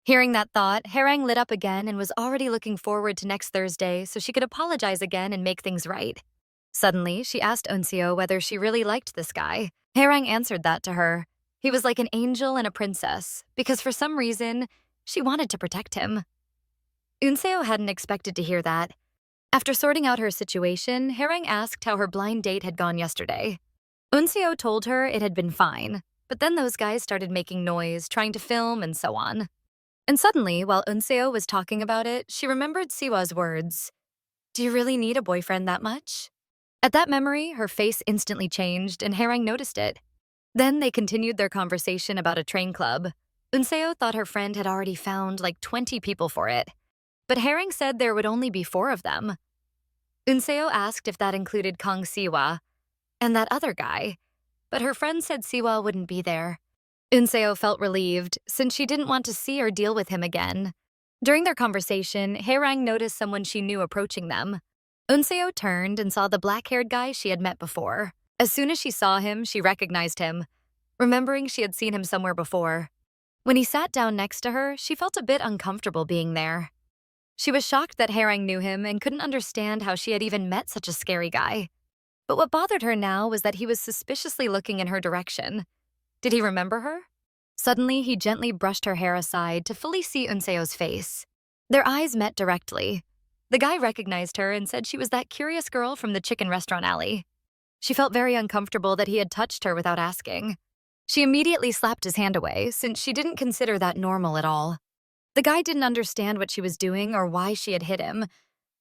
Hearing that thought, Haerang lit up again and was already looking forward to next Thursday so she could apologize again and make things right. Suddenly, she asked Unseo whether she really liked this guy. Haerang answered that to her. He was like an angel and a princess, because for some reason, she wanted to protect him. Unseo hadn't expected to hear that. After sorting out her situation, Haerang asked how her blind date had gone yesterday. Unseo told her it had been fine, but then those guys started making noise, trying to film, and so on. And suddenly, while Unseo was talking about it, she remembered Siwa's words. "Do you really need a boyfriend that much?" At that memory, her face instantly changed, and Haerang noticed it. Then they continued their conversation about a train club. Unseo thought her friend had already found like 20 people for it, but Haerang said there would only be 4 of them. Unseo asked if that included Kang Siwa and that other guy, but her friend said Siwa wouldn't be there. Unseo felt relieved, since she didn't want to see or deal with him again. During their conversation, Haerang noticed someone she knew approaching them. Unseo turned and saw the black-haired guy she had met before. As soon as she saw him, she recognized him, remembering she had seen him somewhere before. When he sat down next to her, she felt a bit uncomfortable being there. She was shocked that Haerang knew him and couldn't understand how she had even met such a scary guy. But what bothered her now was that he was suspiciously looking in her direction. Did he remember her? Suddenly, he gently brushed her hair aside to fully see Unseo's face. Their eyes met directly. The guy recognized her and said she was that curious girl from the chicken restaurant alley. She felt very uncomfortable that he had touched her without asking. She immediately slapped his hand away, since she didn't consider that normal at all. The guy didn't understand what she was doing or why she had hit him,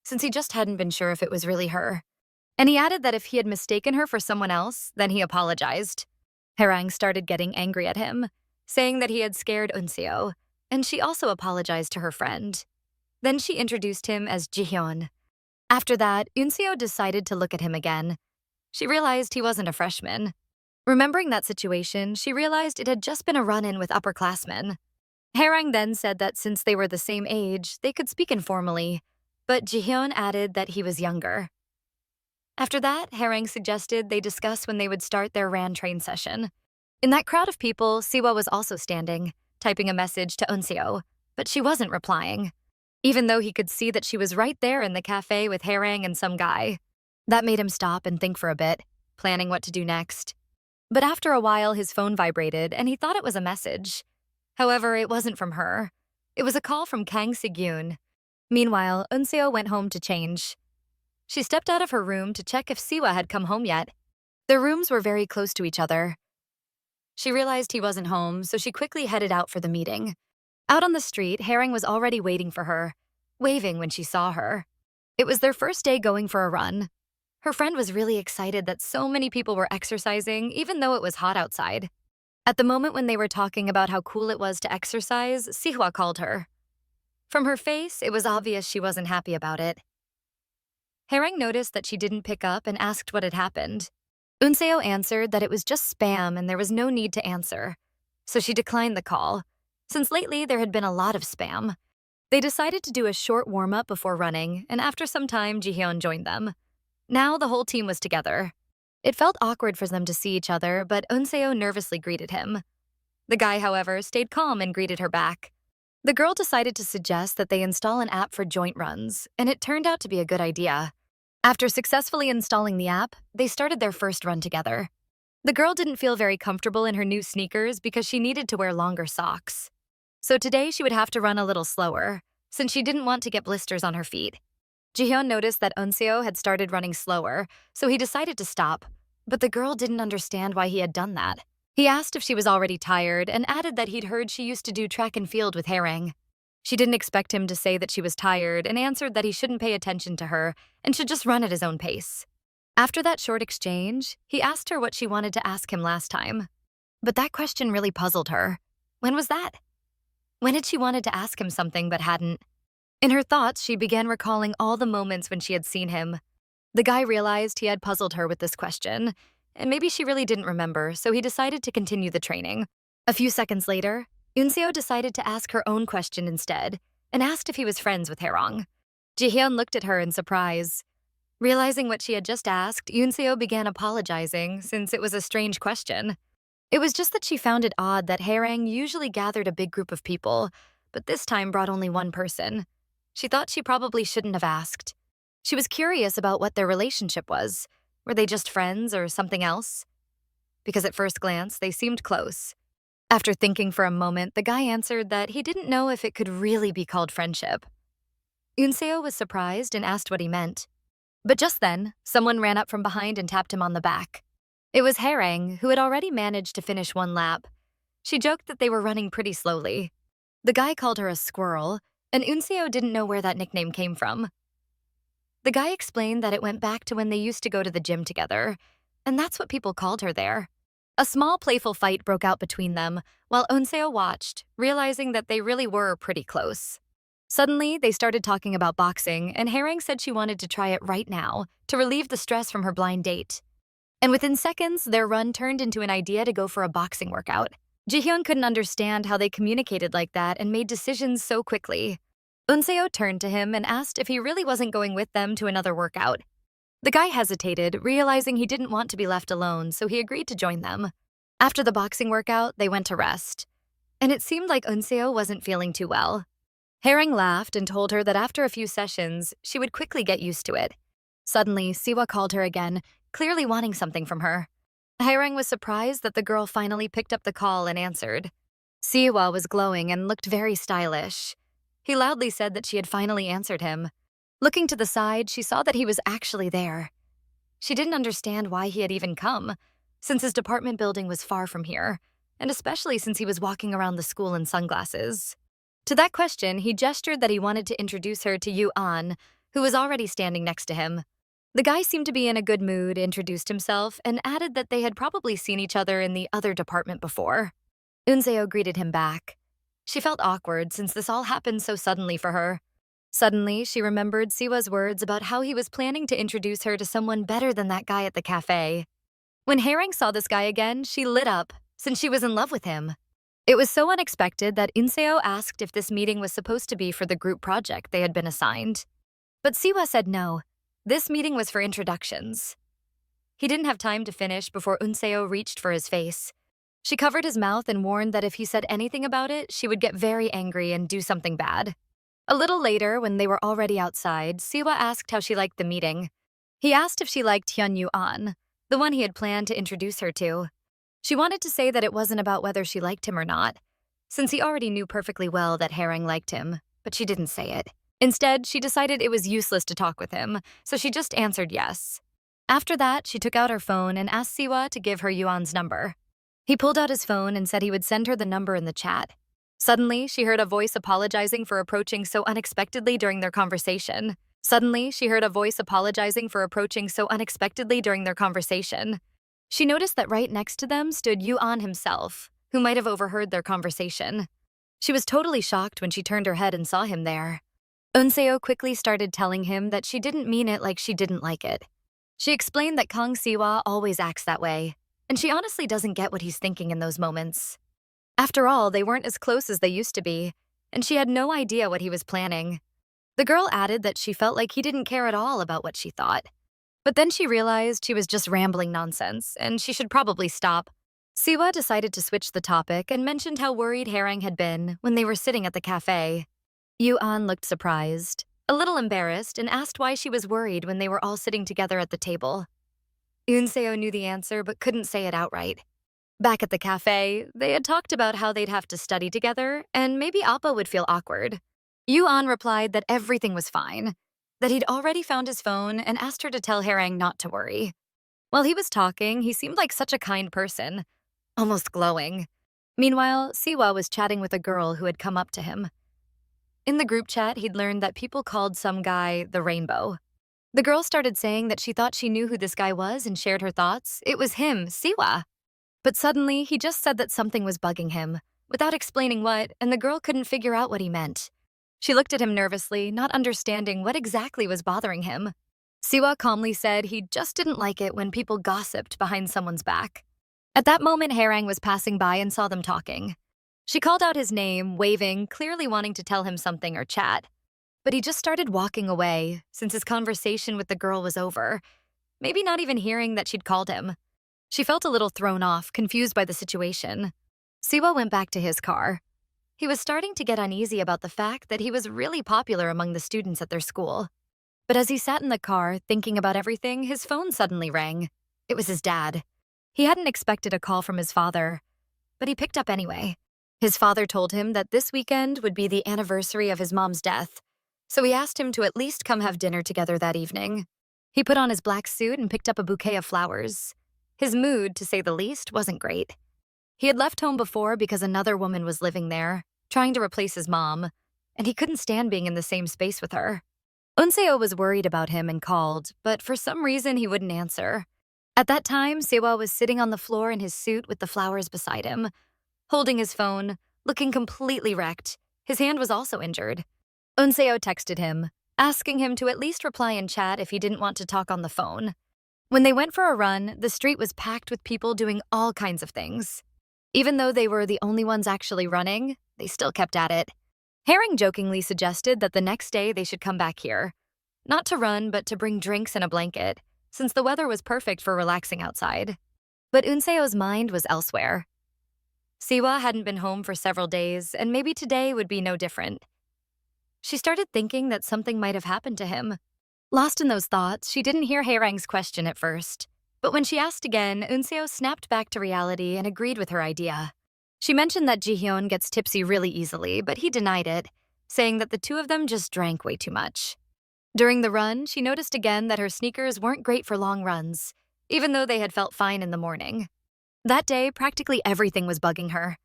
since he just hadn't been sure if it was really her. And he added that if he had mistaken her for someone else, then he apologized. Harang started getting angry at him, saying that he had scared Unseo, and she also apologized to her friend. Then she introduced him as Jihyun. After that, Unseo decided to look at him again. She realized he wasn't a freshman. Remembering that situation, she realized it had just been a run-in with upperclassmen. Harang then said that since they were the same age, they could speak informally, but Jihyun added that he was younger. After that, Harang suggested they discuss when they would start their RAN train session. In that crowd of people, Siwa was also standing, typing a message to Unseo, but she wasn't replying, even though he could see that she was right there in the cafe with Harang and some guy. That made him stop and think for a bit, planning what to do next. But after a while, his phone vibrated, and he thought it was a message. However, it wasn't from her. It was a call from Kang Si-gyun. Meanwhile, Unseo went home to change. She stepped out of her room to check if Siwa had come home yet. Their rooms were very close to each other. She realized he wasn't home, so she quickly headed out for the meeting. Out on the street, Harang was already waiting for her, waving when she saw her. It was their first day going for a run. Her friend was really excited that so many people were exercising, even though it was hot outside. At the moment when they were talking about how cool it was to exercise, Sihwa called her. From her face, it was obvious she wasn't happy about it. Harang noticed that she didn't pick up and asked what had happened. Unseo answered that it was just spam and there was no need to answer, so she declined the call, since lately there had been a lot of spam. They decided to do a short warm-up before running, and after some time, Jihyun joined them. Now the whole team was together. It felt awkward for them to see each other, but Unseo nervously greeted him. The guy, however, stayed calm and greeted her back. The girl decided to suggest that they install an app for joint runs, and it turned out to be a good idea. After successfully installing the app, they started their first run together. The girl didn't feel very comfortable in her new sneakers because she needed to wear longer socks. So today she would have to run a little slower, since she didn't want to get blisters on her feet. Jihyun noticed that Unseo had started running slower, so he decided to stop, but the girl didn't understand why he had done that. He asked if she was already tired and added that he'd heard she used to do track and field with Harang. She didn't expect him to say that she was tired and answered that he shouldn't pay attention to her and should just run at his own pace. After that short exchange, he asked her what she wanted to ask him last time. But that question really puzzled her. When was that? When had she wanted to ask him something but hadn't? In her thoughts, she began recalling all the moments when she had seen him. The guy realized he had puzzled her with this question, and maybe she really didn't remember, so he decided to continue the training. A few seconds later, Unseo decided to ask her own question instead, and asked if he was friends with Haerong. Jihyun looked at her in surprise. Realizing what she had just asked, Unseo began apologizing, since it was a strange question. It was just that she found it odd that Haerong usually gathered a big group of people, but this time brought only one person. She thought she probably shouldn't have asked. She was curious about what their relationship was. Were they just friends or something else? Because at first glance, they seemed close. After thinking for a moment, the guy answered that he didn't know if it could really be called friendship. Unseo was surprised and asked what he meant. But just then, someone ran up from behind and tapped him on the back. It was Haerong, who had already managed to finish one lap. She joked that they were running pretty slowly. The guy called her a squirrel, and Unseo didn't know where that nickname came from. The guy explained that it went back to when they used to go to the gym together, and that's what people called her there. A small playful fight broke out between them, while Unseo watched, realizing that they really were pretty close. Suddenly, they started talking about boxing, and Haerong said she wanted to try it right now, to relieve the stress from her blind date. And within seconds, their run turned into an idea to go for a boxing workout. Jihyun couldn't understand how they communicated like that and made decisions so quickly. Unseo turned to him and asked if he really wasn't going with them to another workout. The guy hesitated, realizing he didn't want to be left alone, so he agreed to join them. After the boxing workout, they went to rest. And it seemed like Unseo wasn't feeling too well. Haerong laughed and told her that after a few sessions, she would quickly get used to it. Suddenly, Siwa called her again, clearly wanting something from her. Haerang was surprised that the girl finally picked up the call and answered. Siwa was glowing and looked very stylish. He loudly said that she had finally answered him. Looking to the side, she saw that he was actually there. She didn't understand why he had even come, since his department building was far from here, and especially since he was walking around the school in sunglasses. To that question, he gestured that he wanted to introduce her to Yu-an, who was already standing next to him. The guy seemed to be in a good mood, introduced himself, and added that they had probably seen each other in the other department before. Unseo greeted him back. She felt awkward since this all happened so suddenly for her. Suddenly, she remembered Siwa's words about how he was planning to introduce her to someone better than that guy at the cafe. When Haerang saw this guy again, she lit up, since she was in love with him. It was so unexpected that Unseo asked if this meeting was supposed to be for the group project they had been assigned. But Siwa said no. This meeting was for introductions. He didn't have time to finish before Unseo reached for his face. She covered his mouth and warned that if he said anything about it, she would get very angry and do something bad. A little later, when they were already outside, Siwa asked how she liked the meeting. He asked if she liked Hyun Yu-an, the one he had planned to introduce her to. She wanted to say that it wasn't about whether she liked him or not, since he already knew perfectly well that Haerang liked him, but she didn't say it. Instead, she decided it was useless to talk with him, so she just answered yes. After that, she took out her phone and asked Siwa to give her Yuan's number. He pulled out his phone and said he would send her the number in the chat. Suddenly, she heard a voice apologizing for approaching so unexpectedly during their conversation. She noticed that right next to them stood Yuan himself, who might have overheard their conversation. She was totally shocked when she turned her head and saw him there. Unseo quickly started telling him that she didn't mean it like she didn't like it. She explained that Kang Siwa always acts that way, and she honestly doesn't get what he's thinking in those moments. After all, they weren't as close as they used to be, and she had no idea what he was planning. The girl added that she felt like he didn't care at all about what she thought. But then she realized she was just rambling nonsense, and she should probably stop. Siwa decided to switch the topic and mentioned how worried Haerang had been when they were sitting at the cafe. Yu-an looked surprised, a little embarrassed, and asked why she was worried when they were all sitting together at the table. Unseo knew the answer but couldn't say it outright. Back at the cafe, they had talked about how they'd have to study together, and maybe Appa would feel awkward. Yu-an replied that everything was fine, that he'd already found his phone and asked her to tell Haerang not to worry. While he was talking, he seemed like such a kind person, almost glowing. Meanwhile, Siwa was chatting with a girl who had come up to him. In the group chat, he'd learned that people called some guy the Rainbow. The girl started saying that she thought she knew who this guy was and shared her thoughts. It was him, Siwa. But suddenly, he just said that something was bugging him, without explaining what, and the girl couldn't figure out what he meant. She looked at him nervously, not understanding what exactly was bothering him. Siwa calmly said he just didn't like it when people gossiped behind someone's back. At that moment, Haerang was passing by and saw them talking. She called out his name, waving, clearly wanting to tell him something or chat. But he just started walking away, since his conversation with the girl was over, maybe not even hearing that she'd called him. She felt a little thrown off, confused by the situation. Siwa went back to his car. He was starting to get uneasy about the fact that he was really popular among the students at their school. But as he sat in the car, thinking about everything, his phone suddenly rang. It was his dad. He hadn't expected a call from his father, but he picked up anyway. His father told him that this weekend would be the anniversary of his mom's death, so he asked him to at least come have dinner together that evening. He put on his black suit and picked up a bouquet of flowers. His mood, to say the least, wasn't great. He had left home before because another woman was living there, trying to replace his mom, and he couldn't stand being in the same space with her. Unseo was worried about him and called, but for some reason he wouldn't answer. At that time, Siwa was sitting on the floor in his suit with the flowers beside him, holding his phone, looking completely wrecked. His hand was also injured. Unseo texted him, asking him to at least reply in chat if he didn't want to talk on the phone. When they went for a run, the street was packed with people doing all kinds of things. Even though they were the only ones actually running, they still kept at it. Haerang jokingly suggested that the next day they should come back here. Not to run, but to bring drinks and a blanket, since the weather was perfect for relaxing outside. But Unseo's mind was elsewhere. Siwa hadn't been home for several days, and maybe today would be no different. She started thinking that something might have happened to him. Lost in those thoughts, she didn't hear Haerang's question at first. But when she asked again, Unseo snapped back to reality and agreed with her idea. She mentioned that Jihyun gets tipsy really easily, but he denied it, saying that the two of them just drank way too much. During the run, she noticed again that her sneakers weren't great for long runs, even though they had felt fine in the morning. That day, practically everything was bugging her.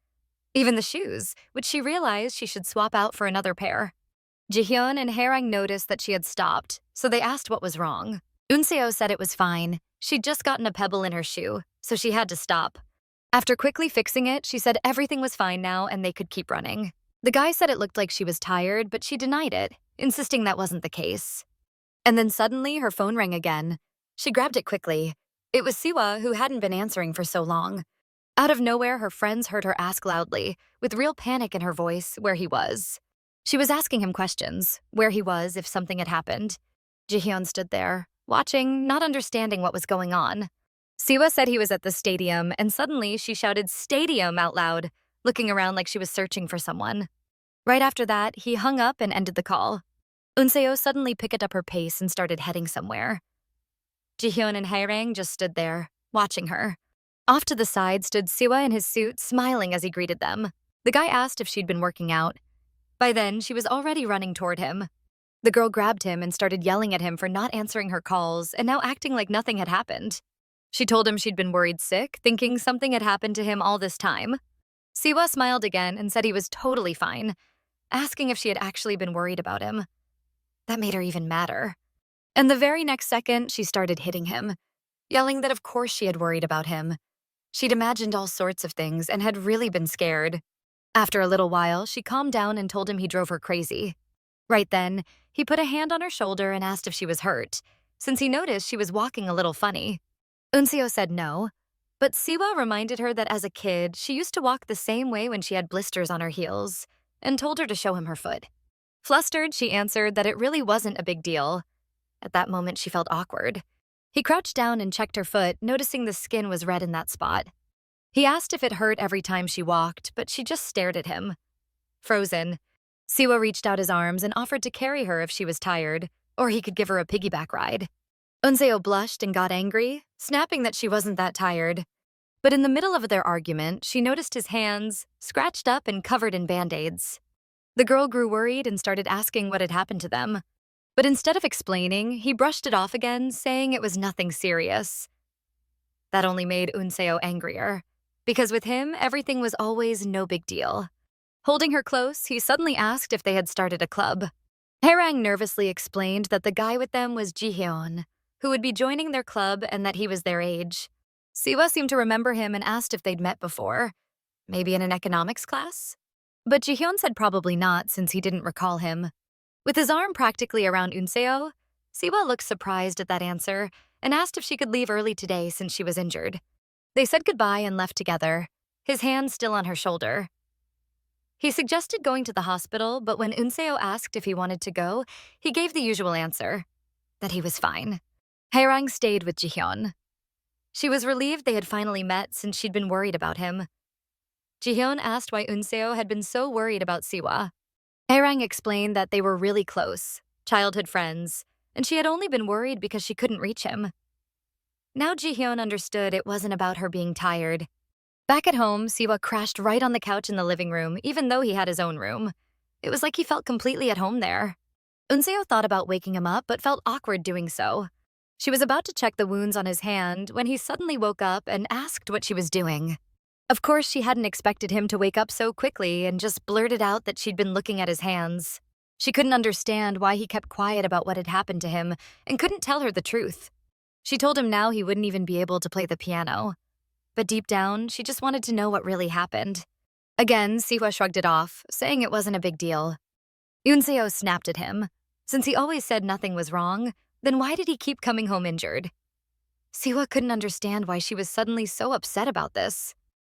Even the shoes, which she realized she should swap out for another pair. Jihyun and Haerang noticed that she had stopped, so they asked what was wrong. Unseo said it was fine. She'd just gotten a pebble in her shoe, so she had to stop. After quickly fixing it, she said everything was fine now and they could keep running. The guy said it looked like she was tired, but she denied it, insisting that wasn't the case. And then suddenly, her phone rang again. She grabbed it quickly. It was Siwa, who hadn't been answering for so long. Out of nowhere, her friends heard her ask loudly, with real panic in her voice, where he was. She was asking him questions, where he was if something had happened. Jihyun stood there, watching, not understanding what was going on. Siwa said he was at the stadium, and suddenly she shouted "Stadium" out loud, looking around like she was searching for someone. Right after that, he hung up and ended the call. Unseo suddenly picked up her pace and started heading somewhere. Jihyun and Haerang just stood there, watching her. Off to the side stood Siwa in his suit, smiling as he greeted them. The guy asked if she'd been working out. By then, she was already running toward him. The girl grabbed him and started yelling at him for not answering her calls and now acting like nothing had happened. She told him she'd been worried sick, thinking something had happened to him all this time. Siwa smiled again and said he was totally fine, asking if she had actually been worried about him. That made her even madder. And the very next second, she started hitting him, yelling that of course she had worried about him. She'd imagined all sorts of things and had really been scared. After a little while, she calmed down and told him he drove her crazy. Right then, he put a hand on her shoulder and asked if she was hurt, since he noticed she was walking a little funny. Unseo said no, but Siwa reminded her that as a kid, she used to walk the same way when she had blisters on her heels, and told her to show him her foot. Flustered, she answered that it really wasn't a big deal. At that moment, she felt awkward. He crouched down and checked her foot, noticing the skin was red in that spot. He asked if it hurt every time she walked, but she just stared at him. Frozen, Siwa reached out his arms and offered to carry her if she was tired, or he could give her a piggyback ride. Unseo blushed and got angry, snapping that she wasn't that tired. But in the middle of their argument, she noticed his hands, scratched up and covered in band-aids. The girl grew worried and started asking what had happened to them. But instead of explaining, he brushed it off again, saying it was nothing serious. That only made Unseo angrier, because with him, everything was always no big deal. Holding her close, he suddenly asked if they had started a club. Haerang nervously explained that the guy with them was Jihyun, who would be joining their club and that he was their age. Siwa seemed to remember him and asked if they'd met before, maybe in an economics class? But Jihyun said probably not, since he didn't recall him. With his arm practically around Unseo, Siwa looked surprised at that answer and asked if she could leave early today since she was injured. They said goodbye and left together, his hand still on her shoulder. He suggested going to the hospital, but when Unseo asked if he wanted to go, he gave the usual answer, that he was fine. Haerang stayed with Jihyun. She was relieved they had finally met since she'd been worried about him. Jihyun asked why Unseo had been so worried about Siwa. Haerang explained that they were really close, childhood friends, and she had only been worried because she couldn't reach him. Now Jihyun understood it wasn't about her being tired. Back at home, Siwa crashed right on the couch in the living room, even though he had his own room. It was like he felt completely at home there. Unseo thought about waking him up, but felt awkward doing so. She was about to check the wounds on his hand when he suddenly woke up and asked what she was doing. Of course, she hadn't expected him to wake up so quickly and just blurted out that she'd been looking at his hands. She couldn't understand why he kept quiet about what had happened to him and couldn't tell her the truth. She told him now he wouldn't even be able to play the piano. But deep down, she just wanted to know what really happened. Again, Siwa shrugged it off, saying it wasn't a big deal. Unseo snapped at him. Since he always said nothing was wrong, then why did he keep coming home injured? Siwa couldn't understand why she was suddenly so upset about this.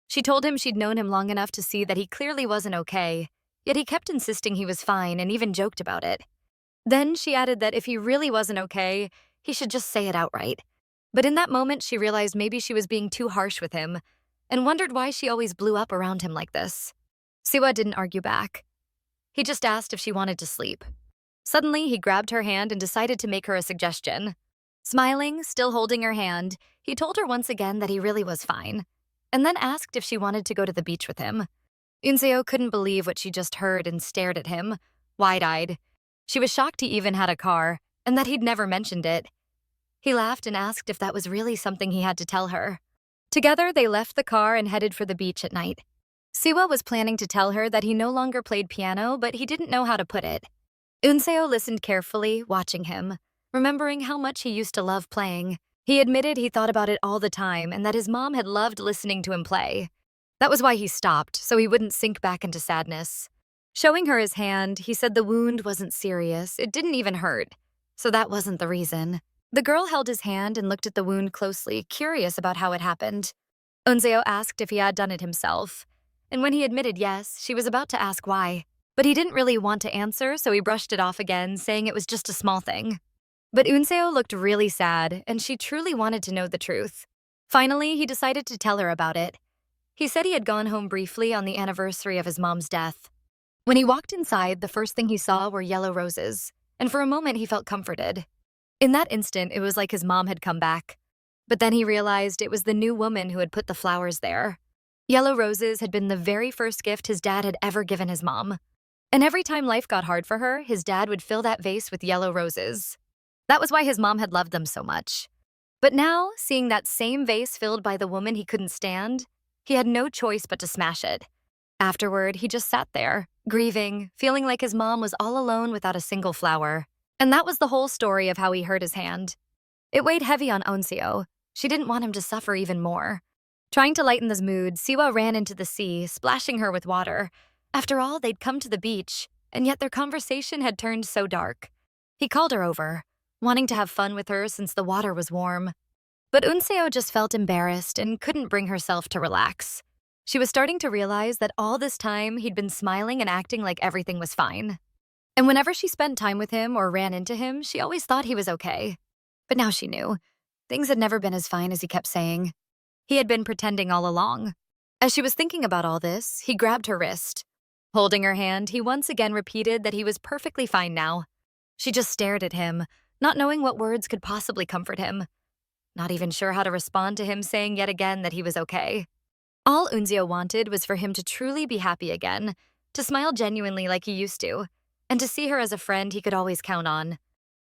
She told him she'd known him long enough to see that he clearly wasn't okay, yet he kept insisting he was fine and even joked about it. Then she added that if he really wasn't okay, he should just say it outright. But in that moment, she realized maybe she was being too harsh with him and wondered why she always blew up around him like this. Siwa didn't argue back. He just asked if she wanted to sleep. Suddenly, he grabbed her hand and decided to make her a suggestion. Smiling, still holding her hand, he told her once again that he really was fine, and then asked if she wanted to go to the beach with him. Unseo couldn't believe what she just heard and stared at him, wide-eyed. She was shocked he even had a car, and that he'd never mentioned it. He laughed and asked if that was really something he had to tell her. Together, they left the car and headed for the beach at night. Siwa was planning to tell her that he no longer played piano, but he didn't know how to put it. Unseo listened carefully, watching him, remembering how much he used to love playing. He admitted he thought about it all the time and that his mom had loved listening to him play. That was why he stopped, so he wouldn't sink back into sadness. Showing her his hand, he said the wound wasn't serious, it didn't even hurt, so that wasn't the reason. The girl held his hand and looked at the wound closely, curious about how it happened. Unseo asked if he had done it himself, and when he admitted yes, she was about to ask why. But he didn't really want to answer, so he brushed it off again, saying it was just a small thing. But Unseo looked really sad, and she truly wanted to know the truth. Finally, he decided to tell her about it. He said he had gone home briefly on the anniversary of his mom's death. When he walked inside, the first thing he saw were yellow roses, and for a moment he felt comforted. In that instant, it was like his mom had come back. But then he realized it was the new woman who had put the flowers there. Yellow roses had been the very first gift his dad had ever given his mom. And every time life got hard for her, his dad would fill that vase with yellow roses. That was why his mom had loved them so much. But now, seeing that same vase filled by the woman he couldn't stand, he had no choice but to smash it. Afterward, he just sat there, grieving, feeling like his mom was all alone without a single flower. And that was the whole story of how he hurt his hand. It weighed heavy on Unseo. She didn't want him to suffer even more. Trying to lighten this mood, Siwa ran into the sea, splashing her with water. After all, they'd come to the beach, and yet their conversation had turned so dark. He called her over, wanting to have fun with her since the water was warm. But Unseo just felt embarrassed and couldn't bring herself to relax. She was starting to realize that all this time he'd been smiling and acting like everything was fine. And whenever she spent time with him or ran into him, she always thought he was okay. But now she knew. Things had never been as fine as he kept saying. He had been pretending all along. As she was thinking about all this, he grabbed her wrist. Holding her hand, he once again repeated that he was perfectly fine now. She just stared at him, not knowing what words could possibly comfort him. Not even sure how to respond to him saying yet again that he was okay. All Unseo wanted was for him to truly be happy again, to smile genuinely like he used to, and to see her as a friend he could always count on.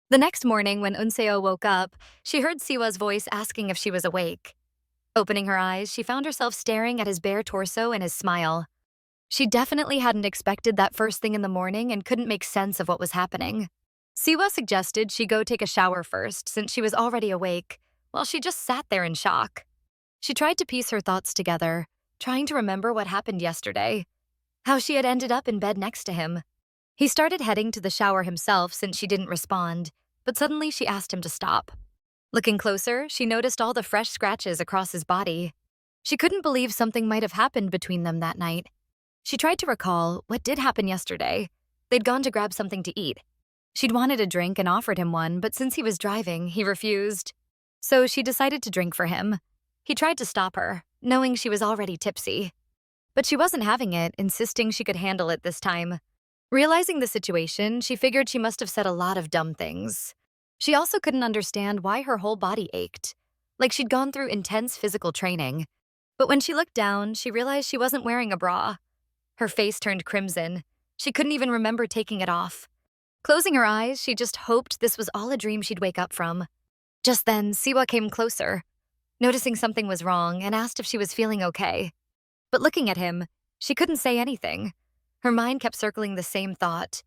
The next morning, when Unseo woke up, she heard Siwa's voice asking if she was awake. Opening her eyes, she found herself staring at his bare torso and his smile. She definitely hadn't expected that first thing in the morning and couldn't make sense of what was happening. Siwa suggested she go take a shower first, since she was already awake, while she just sat there in shock. She tried to piece her thoughts together, trying to remember what happened yesterday, how she had ended up in bed next to him. He started heading to the shower himself since she didn't respond, but suddenly she asked him to stop. Looking closer, she noticed all the fresh scratches across his body. She couldn't believe something might have happened between them that night. She tried to recall what did happen yesterday. They'd gone to grab something to eat. She'd wanted a drink and offered him one, but since he was driving, he refused. So she decided to drink for him. He tried to stop her, knowing she was already tipsy. But she wasn't having it, insisting she could handle it this time. Realizing the situation, she figured she must have said a lot of dumb things. She also couldn't understand why her whole body ached, like she'd gone through intense physical training. But when she looked down, she realized she wasn't wearing a bra. Her face turned crimson. She couldn't even remember taking it off. Closing her eyes, she just hoped this was all a dream she'd wake up from. Just then, Siwa came closer, noticing something was wrong, and asked if she was feeling okay. But looking at him, she couldn't say anything. Her mind kept circling the same thought.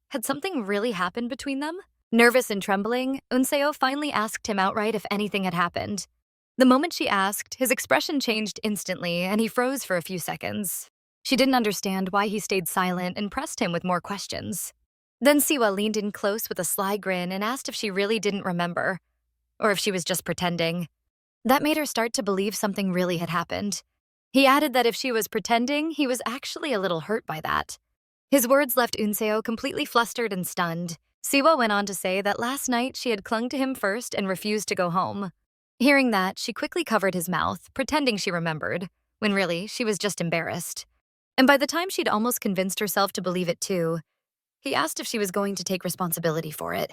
Had something really happened between them? Nervous and trembling, Unseo finally asked him outright if anything had happened. The moment she asked, his expression changed instantly, and he froze for a few seconds. She didn't understand why he stayed silent and pressed him with more questions. Then Siwa leaned in close with a sly grin and asked if she really didn't remember, or if she was just pretending. That made her start to believe something really had happened. He added that if she was pretending, he was actually a little hurt by that. His words left Unseo completely flustered and stunned. Siwa went on to say that last night she had clung to him first and refused to go home. Hearing that, she quickly covered his mouth, pretending she remembered, when really, she was just embarrassed. And by the time she'd almost convinced herself to believe it too, he asked if she was going to take responsibility for it.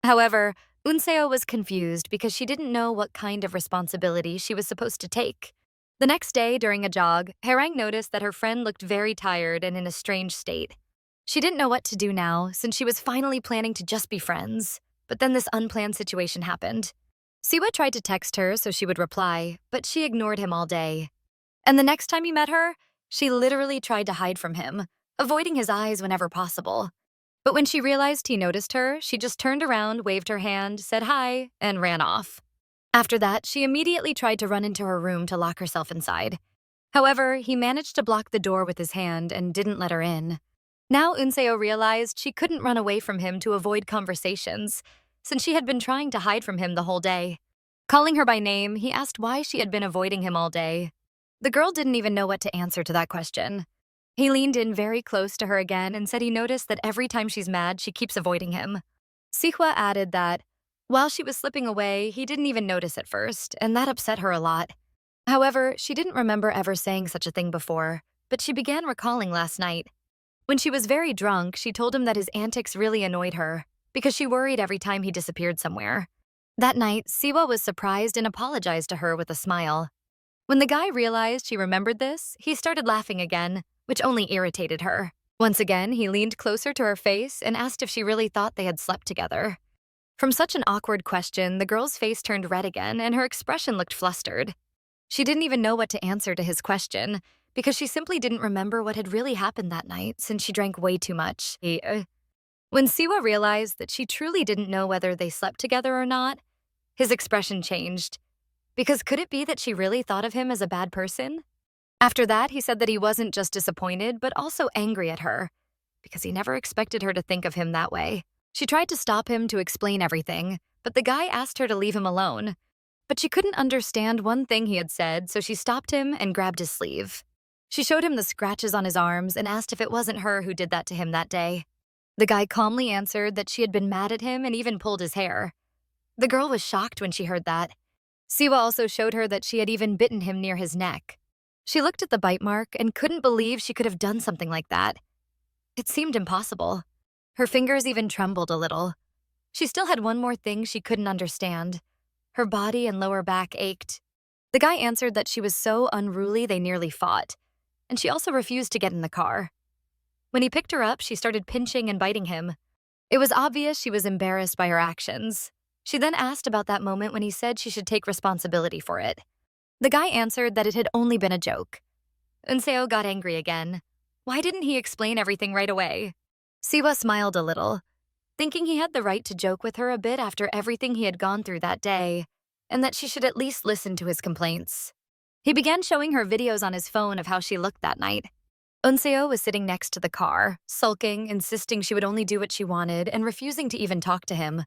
However, Unseo was confused because she didn't know what kind of responsibility she was supposed to take. The next day, during a jog, Harang noticed that her friend looked very tired and in a strange state. She didn't know what to do now, since she was finally planning to just be friends. But then this unplanned situation happened. Siwa tried to text her so she would reply, but she ignored him all day. And the next time he met her, she literally tried to hide from him, avoiding his eyes whenever possible. But when she realized he noticed her, she just turned around, waved her hand, said hi, and ran off. After that, she immediately tried to run into her room to lock herself inside. However, he managed to block the door with his hand and didn't let her in. Now Unseo realized she couldn't run away from him to avoid conversations, since she had been trying to hide from him the whole day. Calling her by name, he asked why she had been avoiding him all day. The girl didn't even know what to answer to that question. He leaned in very close to her again and said he noticed that every time she's mad, she keeps avoiding him. Sihua added that, while she was slipping away, he didn't even notice at first, and that upset her a lot. However, she didn't remember ever saying such a thing before, but she began recalling last night. When she was very drunk, she told him that his antics really annoyed her, because she worried every time he disappeared somewhere. That night, Siwa was surprised and apologized to her with a smile. When the guy realized she remembered this, he started laughing again, which only irritated her. Once again, he leaned closer to her face and asked if she really thought they had slept together. From such an awkward question, the girl's face turned red again and her expression looked flustered. She didn't even know what to answer to his question, because she simply didn't remember what had really happened that night since she drank way too much. When Siwa realized that she truly didn't know whether they slept together or not, his expression changed. Because could it be that she really thought of him as a bad person? After that, he said that he wasn't just disappointed, but also angry at her, because he never expected her to think of him that way. She tried to stop him to explain everything, but the guy asked her to leave him alone. But she couldn't understand one thing he had said, so she stopped him and grabbed his sleeve. She showed him the scratches on his arms and asked if it wasn't her who did that to him that day. The guy calmly answered that she had been mad at him and even pulled his hair. The girl was shocked when she heard that. Siwa also showed her that she had even bitten him near his neck. She looked at the bite mark and couldn't believe she could have done something like that. It seemed impossible. Her fingers even trembled a little. She still had one more thing she couldn't understand. Her body and lower back ached. The guy answered that she was so unruly they nearly fought, and she also refused to get in the car. When he picked her up, she started pinching and biting him. It was obvious she was embarrassed by her actions. She then asked about that moment when he said she should take responsibility for it. The guy answered that it had only been a joke. Unseo got angry again. Why didn't he explain everything right away? Siwa smiled a little, thinking he had the right to joke with her a bit after everything he had gone through that day, and that she should at least listen to his complaints. He began showing her videos on his phone of how she looked that night. Unseo was sitting next to the car, sulking, insisting she would only do what she wanted, and refusing to even talk to him.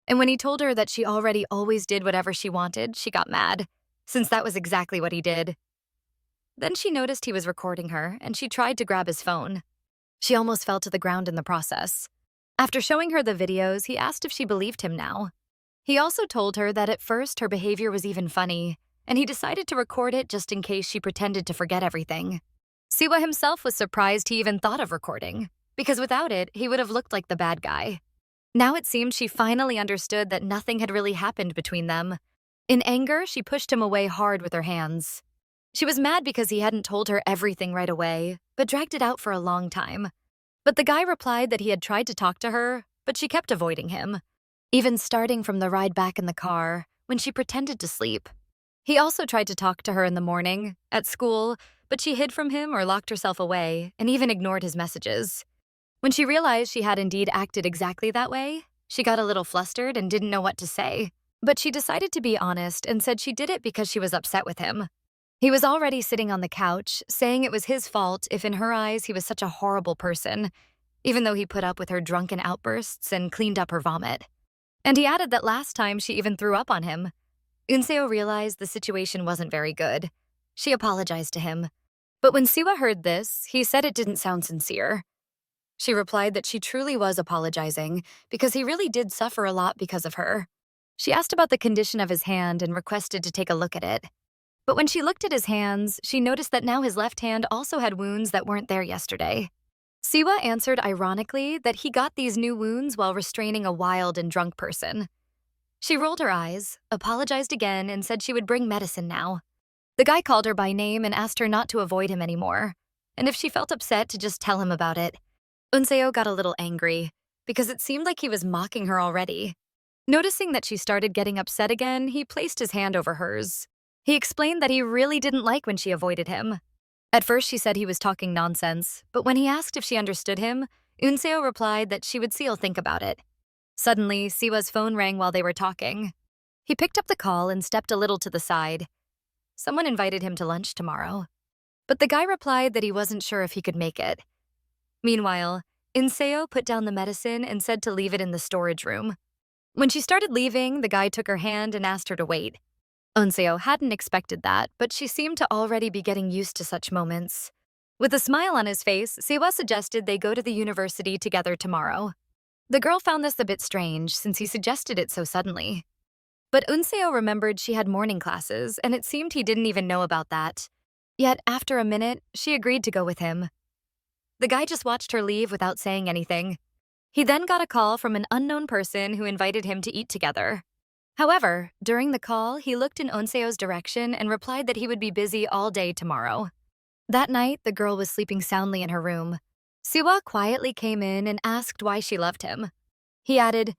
And when he told her that she already always did whatever she wanted, she got mad, since that was exactly what he did. Then she noticed he was recording her, and she tried to grab his phone. She almost fell to the ground in the process. After showing her the videos, he asked if she believed him now. He also told her that at first her behavior was even funny, and he decided to record it just in case she pretended to forget everything. Siwa himself was surprised he even thought of recording, because without it, he would have looked like the bad guy. Now it seemed she finally understood that nothing had really happened between them. In anger, she pushed him away hard with her hands. She was mad because he hadn't told her everything right away, but dragged it out for a long time. But the guy replied that he had tried to talk to her, but she kept avoiding him, even starting from the ride back in the car, when she pretended to sleep. He also tried to talk to her in the morning, at school, but she hid from him or locked herself away, and even ignored his messages. When she realized she had indeed acted exactly that way, she got a little flustered and didn't know what to say. But she decided to be honest and said she did it because she was upset with him. He was already sitting on the couch, saying it was his fault if in her eyes he was such a horrible person, even though he put up with her drunken outbursts and cleaned up her vomit. And he added that last time she even threw up on him. Unseo realized the situation wasn't very good. She apologized to him. But when Siwa heard this, he said it didn't sound sincere. She replied that she truly was apologizing because he really did suffer a lot because of her. She asked about the condition of his hand and requested to take a look at it. But when she looked at his hands, she noticed that now his left hand also had wounds that weren't there yesterday. Siwa answered ironically that he got these new wounds while restraining a wild and drunk person. She rolled her eyes, apologized again, and said she would bring medicine now. The guy called her by name and asked her not to avoid him anymore, and if she felt upset to just tell him about it. Unseo got a little angry, because it seemed like he was mocking her already. Noticing that she started getting upset again, he placed his hand over hers. He explained that he really didn't like when she avoided him. At first, she said he was talking nonsense, but when he asked if she understood him, Unseo replied that she would think about it. Suddenly, Siwa's phone rang while they were talking. He picked up the call and stepped a little to the side. Someone invited him to lunch tomorrow. But the guy replied that he wasn't sure if he could make it. Meanwhile, Unseo put down the medicine and said to leave it in the storage room. When she started leaving, the guy took her hand and asked her to wait. Unseo hadn't expected that, but she seemed to already be getting used to such moments. With a smile on his face, Siwa suggested they go to the university together tomorrow. The girl found this a bit strange since he suggested it so suddenly. But Unseo remembered she had morning classes, and it seemed he didn't even know about that. Yet, after a minute, she agreed to go with him. The guy just watched her leave without saying anything. He then got a call from an unknown person who invited him to eat together. However, during the call, he looked in Onseo's direction and replied that he would be busy all day tomorrow. That night, the girl was sleeping soundly in her room. Siwa quietly came in and asked why she loved him. He added,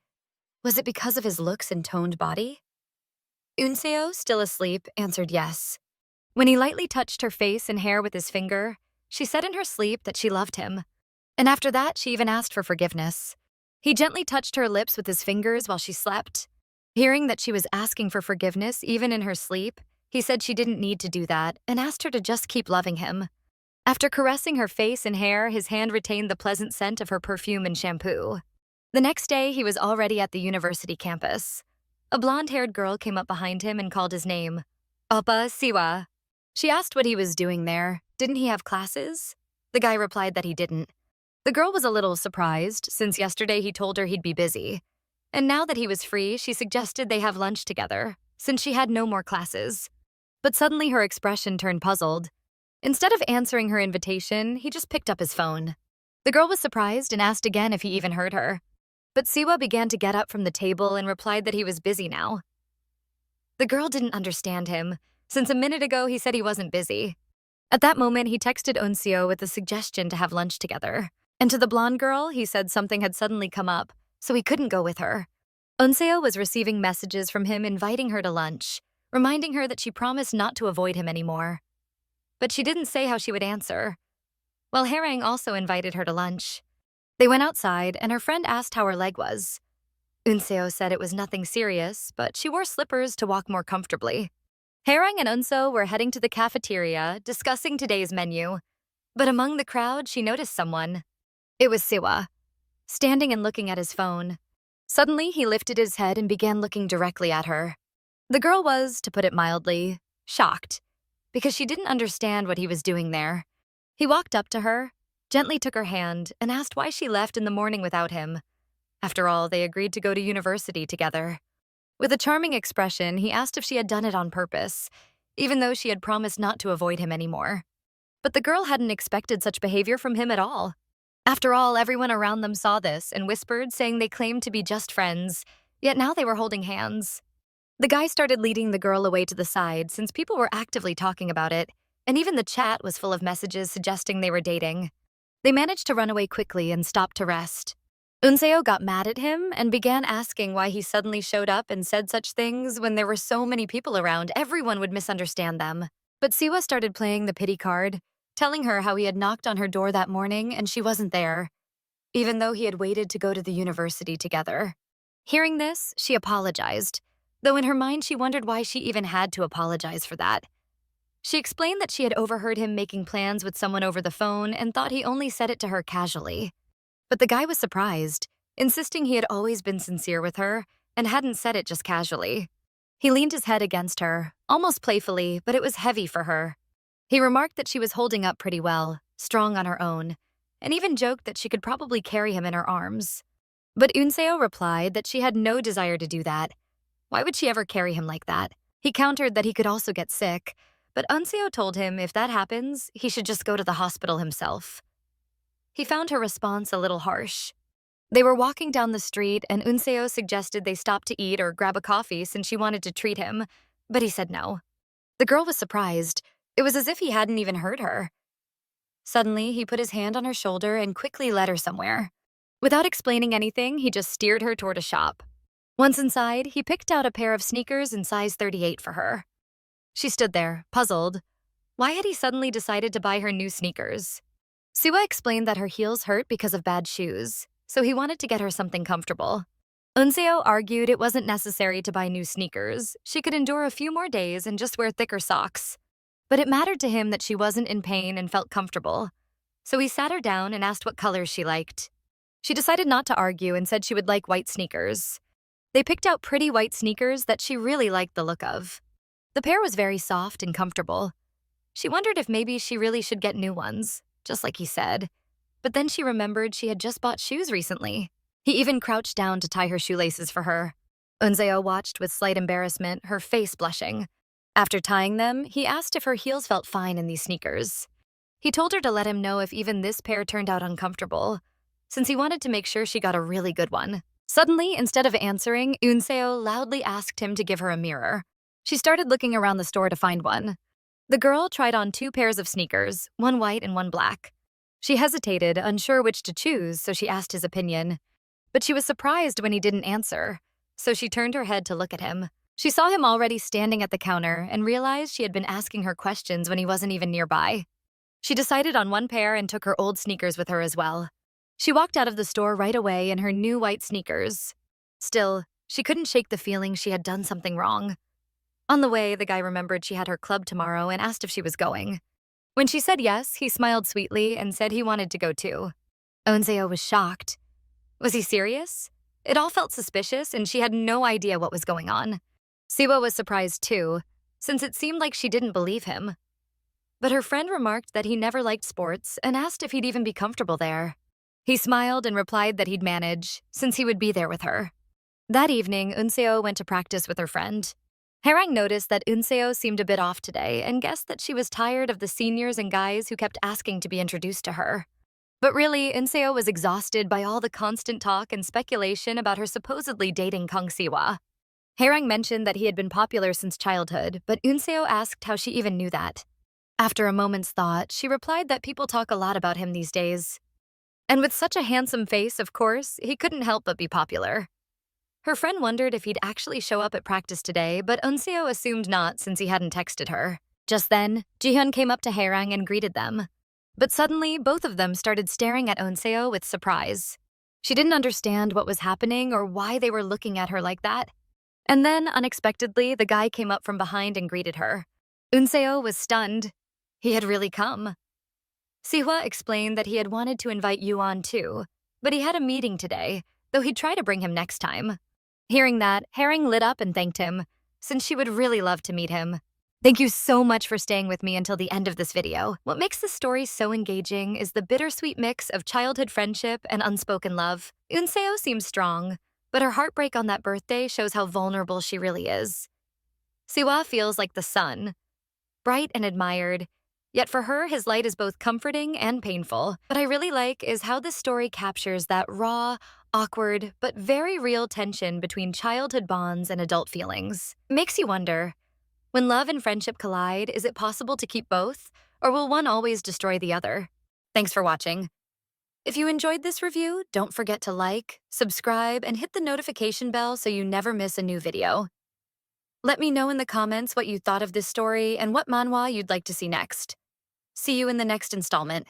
"Was it because of his looks and toned body?" Unseo, still asleep, answered yes. When he lightly touched her face and hair with his finger, she said in her sleep that she loved him. And after that, she even asked for forgiveness. He gently touched her lips with his fingers while she slept. Hearing that she was asking for forgiveness even in her sleep, he said she didn't need to do that and asked her to just keep loving him. After caressing her face and hair, his hand retained the pleasant scent of her perfume and shampoo. The next day, he was already at the university campus. A blonde-haired girl came up behind him and called his name. "Oppa Siwa." She asked what he was doing there. Didn't he have classes? The guy replied that he didn't. The girl was a little surprised, since yesterday he told her he'd be busy. And now that he was free, she suggested they have lunch together, since she had no more classes. But suddenly her expression turned puzzled. Instead of answering her invitation, he just picked up his phone. The girl was surprised and asked again if he even heard her. But Siwa began to get up from the table and replied that he was busy now. The girl didn't understand him, since a minute ago he said he wasn't busy. At that moment, he texted Unseo with a suggestion to have lunch together. And to the blonde girl, he said something had suddenly come up, so he couldn't go with her. Unseo was receiving messages from him inviting her to lunch, reminding her that she promised not to avoid him anymore. But she didn't say how she would answer. Well, Harang also invited her to lunch. They went outside, and her friend asked how her leg was. Unseo said it was nothing serious, but she wore slippers to walk more comfortably. Harang and Unseo were heading to the cafeteria, discussing today's menu. But among the crowd, she noticed someone. It was Siwa, standing and looking at his phone. Suddenly, he lifted his head and began looking directly at her. The girl was, to put it mildly, shocked, because she didn't understand what he was doing there. He walked up to her, gently took her hand, and asked why she left in the morning without him. After all, they agreed to go to university together. With a charming expression, he asked if she had done it on purpose, even though she had promised not to avoid him anymore. But the girl hadn't expected such behavior from him at all. After all, everyone around them saw this and whispered, saying they claimed to be just friends, yet now they were holding hands. The guy started leading the girl away to the side since people were actively talking about it, and even the chat was full of messages suggesting they were dating. They managed to run away quickly and stopped to rest. Unseo got mad at him and began asking why he suddenly showed up and said such things when there were so many people around, everyone would misunderstand them. But Siwa started playing the pity card, telling her how he had knocked on her door that morning and she wasn't there, even though he had waited to go to the university together. Hearing this, she apologized, though in her mind she wondered why she even had to apologize for that. She explained that she had overheard him making plans with someone over the phone and thought he only said it to her casually. But the guy was surprised, insisting he had always been sincere with her and hadn't said it just casually. He leaned his head against her, almost playfully, but it was heavy for her. He remarked that she was holding up pretty well, strong on her own, and even joked that she could probably carry him in her arms. But Unseo replied that she had no desire to do that. Why would she ever carry him like that? He countered that he could also get sick, but Unseo told him if that happens, he should just go to the hospital himself. he found her response a little harsh. They were walking down the street, and Unseo suggested they stop to eat or grab a coffee since she wanted to treat him, but he said no. The girl was surprised. It was as if he hadn't even heard her. Suddenly, he put his hand on her shoulder and quickly led her somewhere. Without explaining anything, he just steered her toward a shop. Once inside, he picked out a pair of sneakers in size 38 for her. She stood there, puzzled. Why had he suddenly decided to buy her new sneakers? Siwa explained that her heels hurt because of bad shoes, so he wanted to get her something comfortable. Unseo argued it wasn't necessary to buy new sneakers. She could endure a few more days and just wear thicker socks. But it mattered to him that she wasn't in pain and felt comfortable. So he sat her down and asked what colors she liked. She decided not to argue and said she would like white sneakers. They picked out pretty white sneakers that she really liked the look of. The pair was very soft and comfortable. She wondered if maybe she really should get new ones, just like he said. But then she remembered she had just bought shoes recently. He even crouched down to tie her shoelaces for her. Unseo watched with slight embarrassment, her face blushing. After tying them, he asked if her heels felt fine in these sneakers. He told her to let him know if even this pair turned out uncomfortable, since he wanted to make sure she got a really good one. Suddenly, instead of answering, Unseo loudly asked him to give her a mirror. She started looking around the store to find one. The girl tried on 2 pairs of sneakers, one white and one black. She hesitated, unsure which to choose, so she asked his opinion. But she was surprised when he didn't answer, so she turned her head to look at him. She saw him already standing at the counter and realized she had been asking her questions when he wasn't even nearby. She decided on one pair and took her old sneakers with her as well. She walked out of the store right away in her new white sneakers. Still, she couldn't shake the feeling she had done something wrong. On the way, the guy remembered she had her club tomorrow and asked if she was going. When she said yes, he smiled sweetly and said he wanted to go too. Unseo was shocked. Was he serious? It all felt suspicious, and she had no idea what was going on. Siwa was surprised too, since it seemed like she didn't believe him. But her friend remarked that he never liked sports and asked if he'd even be comfortable there. He smiled and replied that he'd manage, since he would be there with her. That evening, Unseo went to practice with her friend. Harang noticed that Unseo seemed a bit off today and guessed that she was tired of the seniors and guys who kept asking to be introduced to her. But really, Unseo was exhausted by all the constant talk and speculation about her supposedly dating Kang Siwa. Harang mentioned that he had been popular since childhood, but Unseo asked how she even knew that. After a moment's thought, she replied that people talk a lot about him these days. And with such a handsome face, of course, he couldn't help but be popular. Her friend wondered if he'd actually show up at practice today, but Unseo assumed not since he hadn't texted her. Just then, Jihyun came up to Harang and greeted them. But suddenly, both of them started staring at Unseo with surprise. She didn't understand what was happening or why they were looking at her like that. And then, unexpectedly, the guy came up from behind and greeted her. Unseo was stunned. He had really come. Sihwa explained that he had wanted to invite Yuan too, but he had a meeting today, though he'd try to bring him next time. Hearing that, Harang lit up and thanked him, since she would really love to meet him. Thank you so much for staying with me until the end of this video. What makes this story so engaging is the bittersweet mix of childhood friendship and unspoken love. Unseo seems strong, but her heartbreak on that birthday shows how vulnerable she really is. Siwa feels like the sun, bright and admired, yet for her, his light is both comforting and painful. What I really like is how this story captures that raw, awkward, but very real tension between childhood bonds and adult feelings. It makes you wonder, when love and friendship collide, is it possible to keep both, or will one always destroy the other? Thanks for watching. If you enjoyed this review, don't forget to like, subscribe, and hit the notification bell so you never miss a new video. Let me know in the comments what you thought of this story and what manhwa you'd like to see next. See you in the next installment.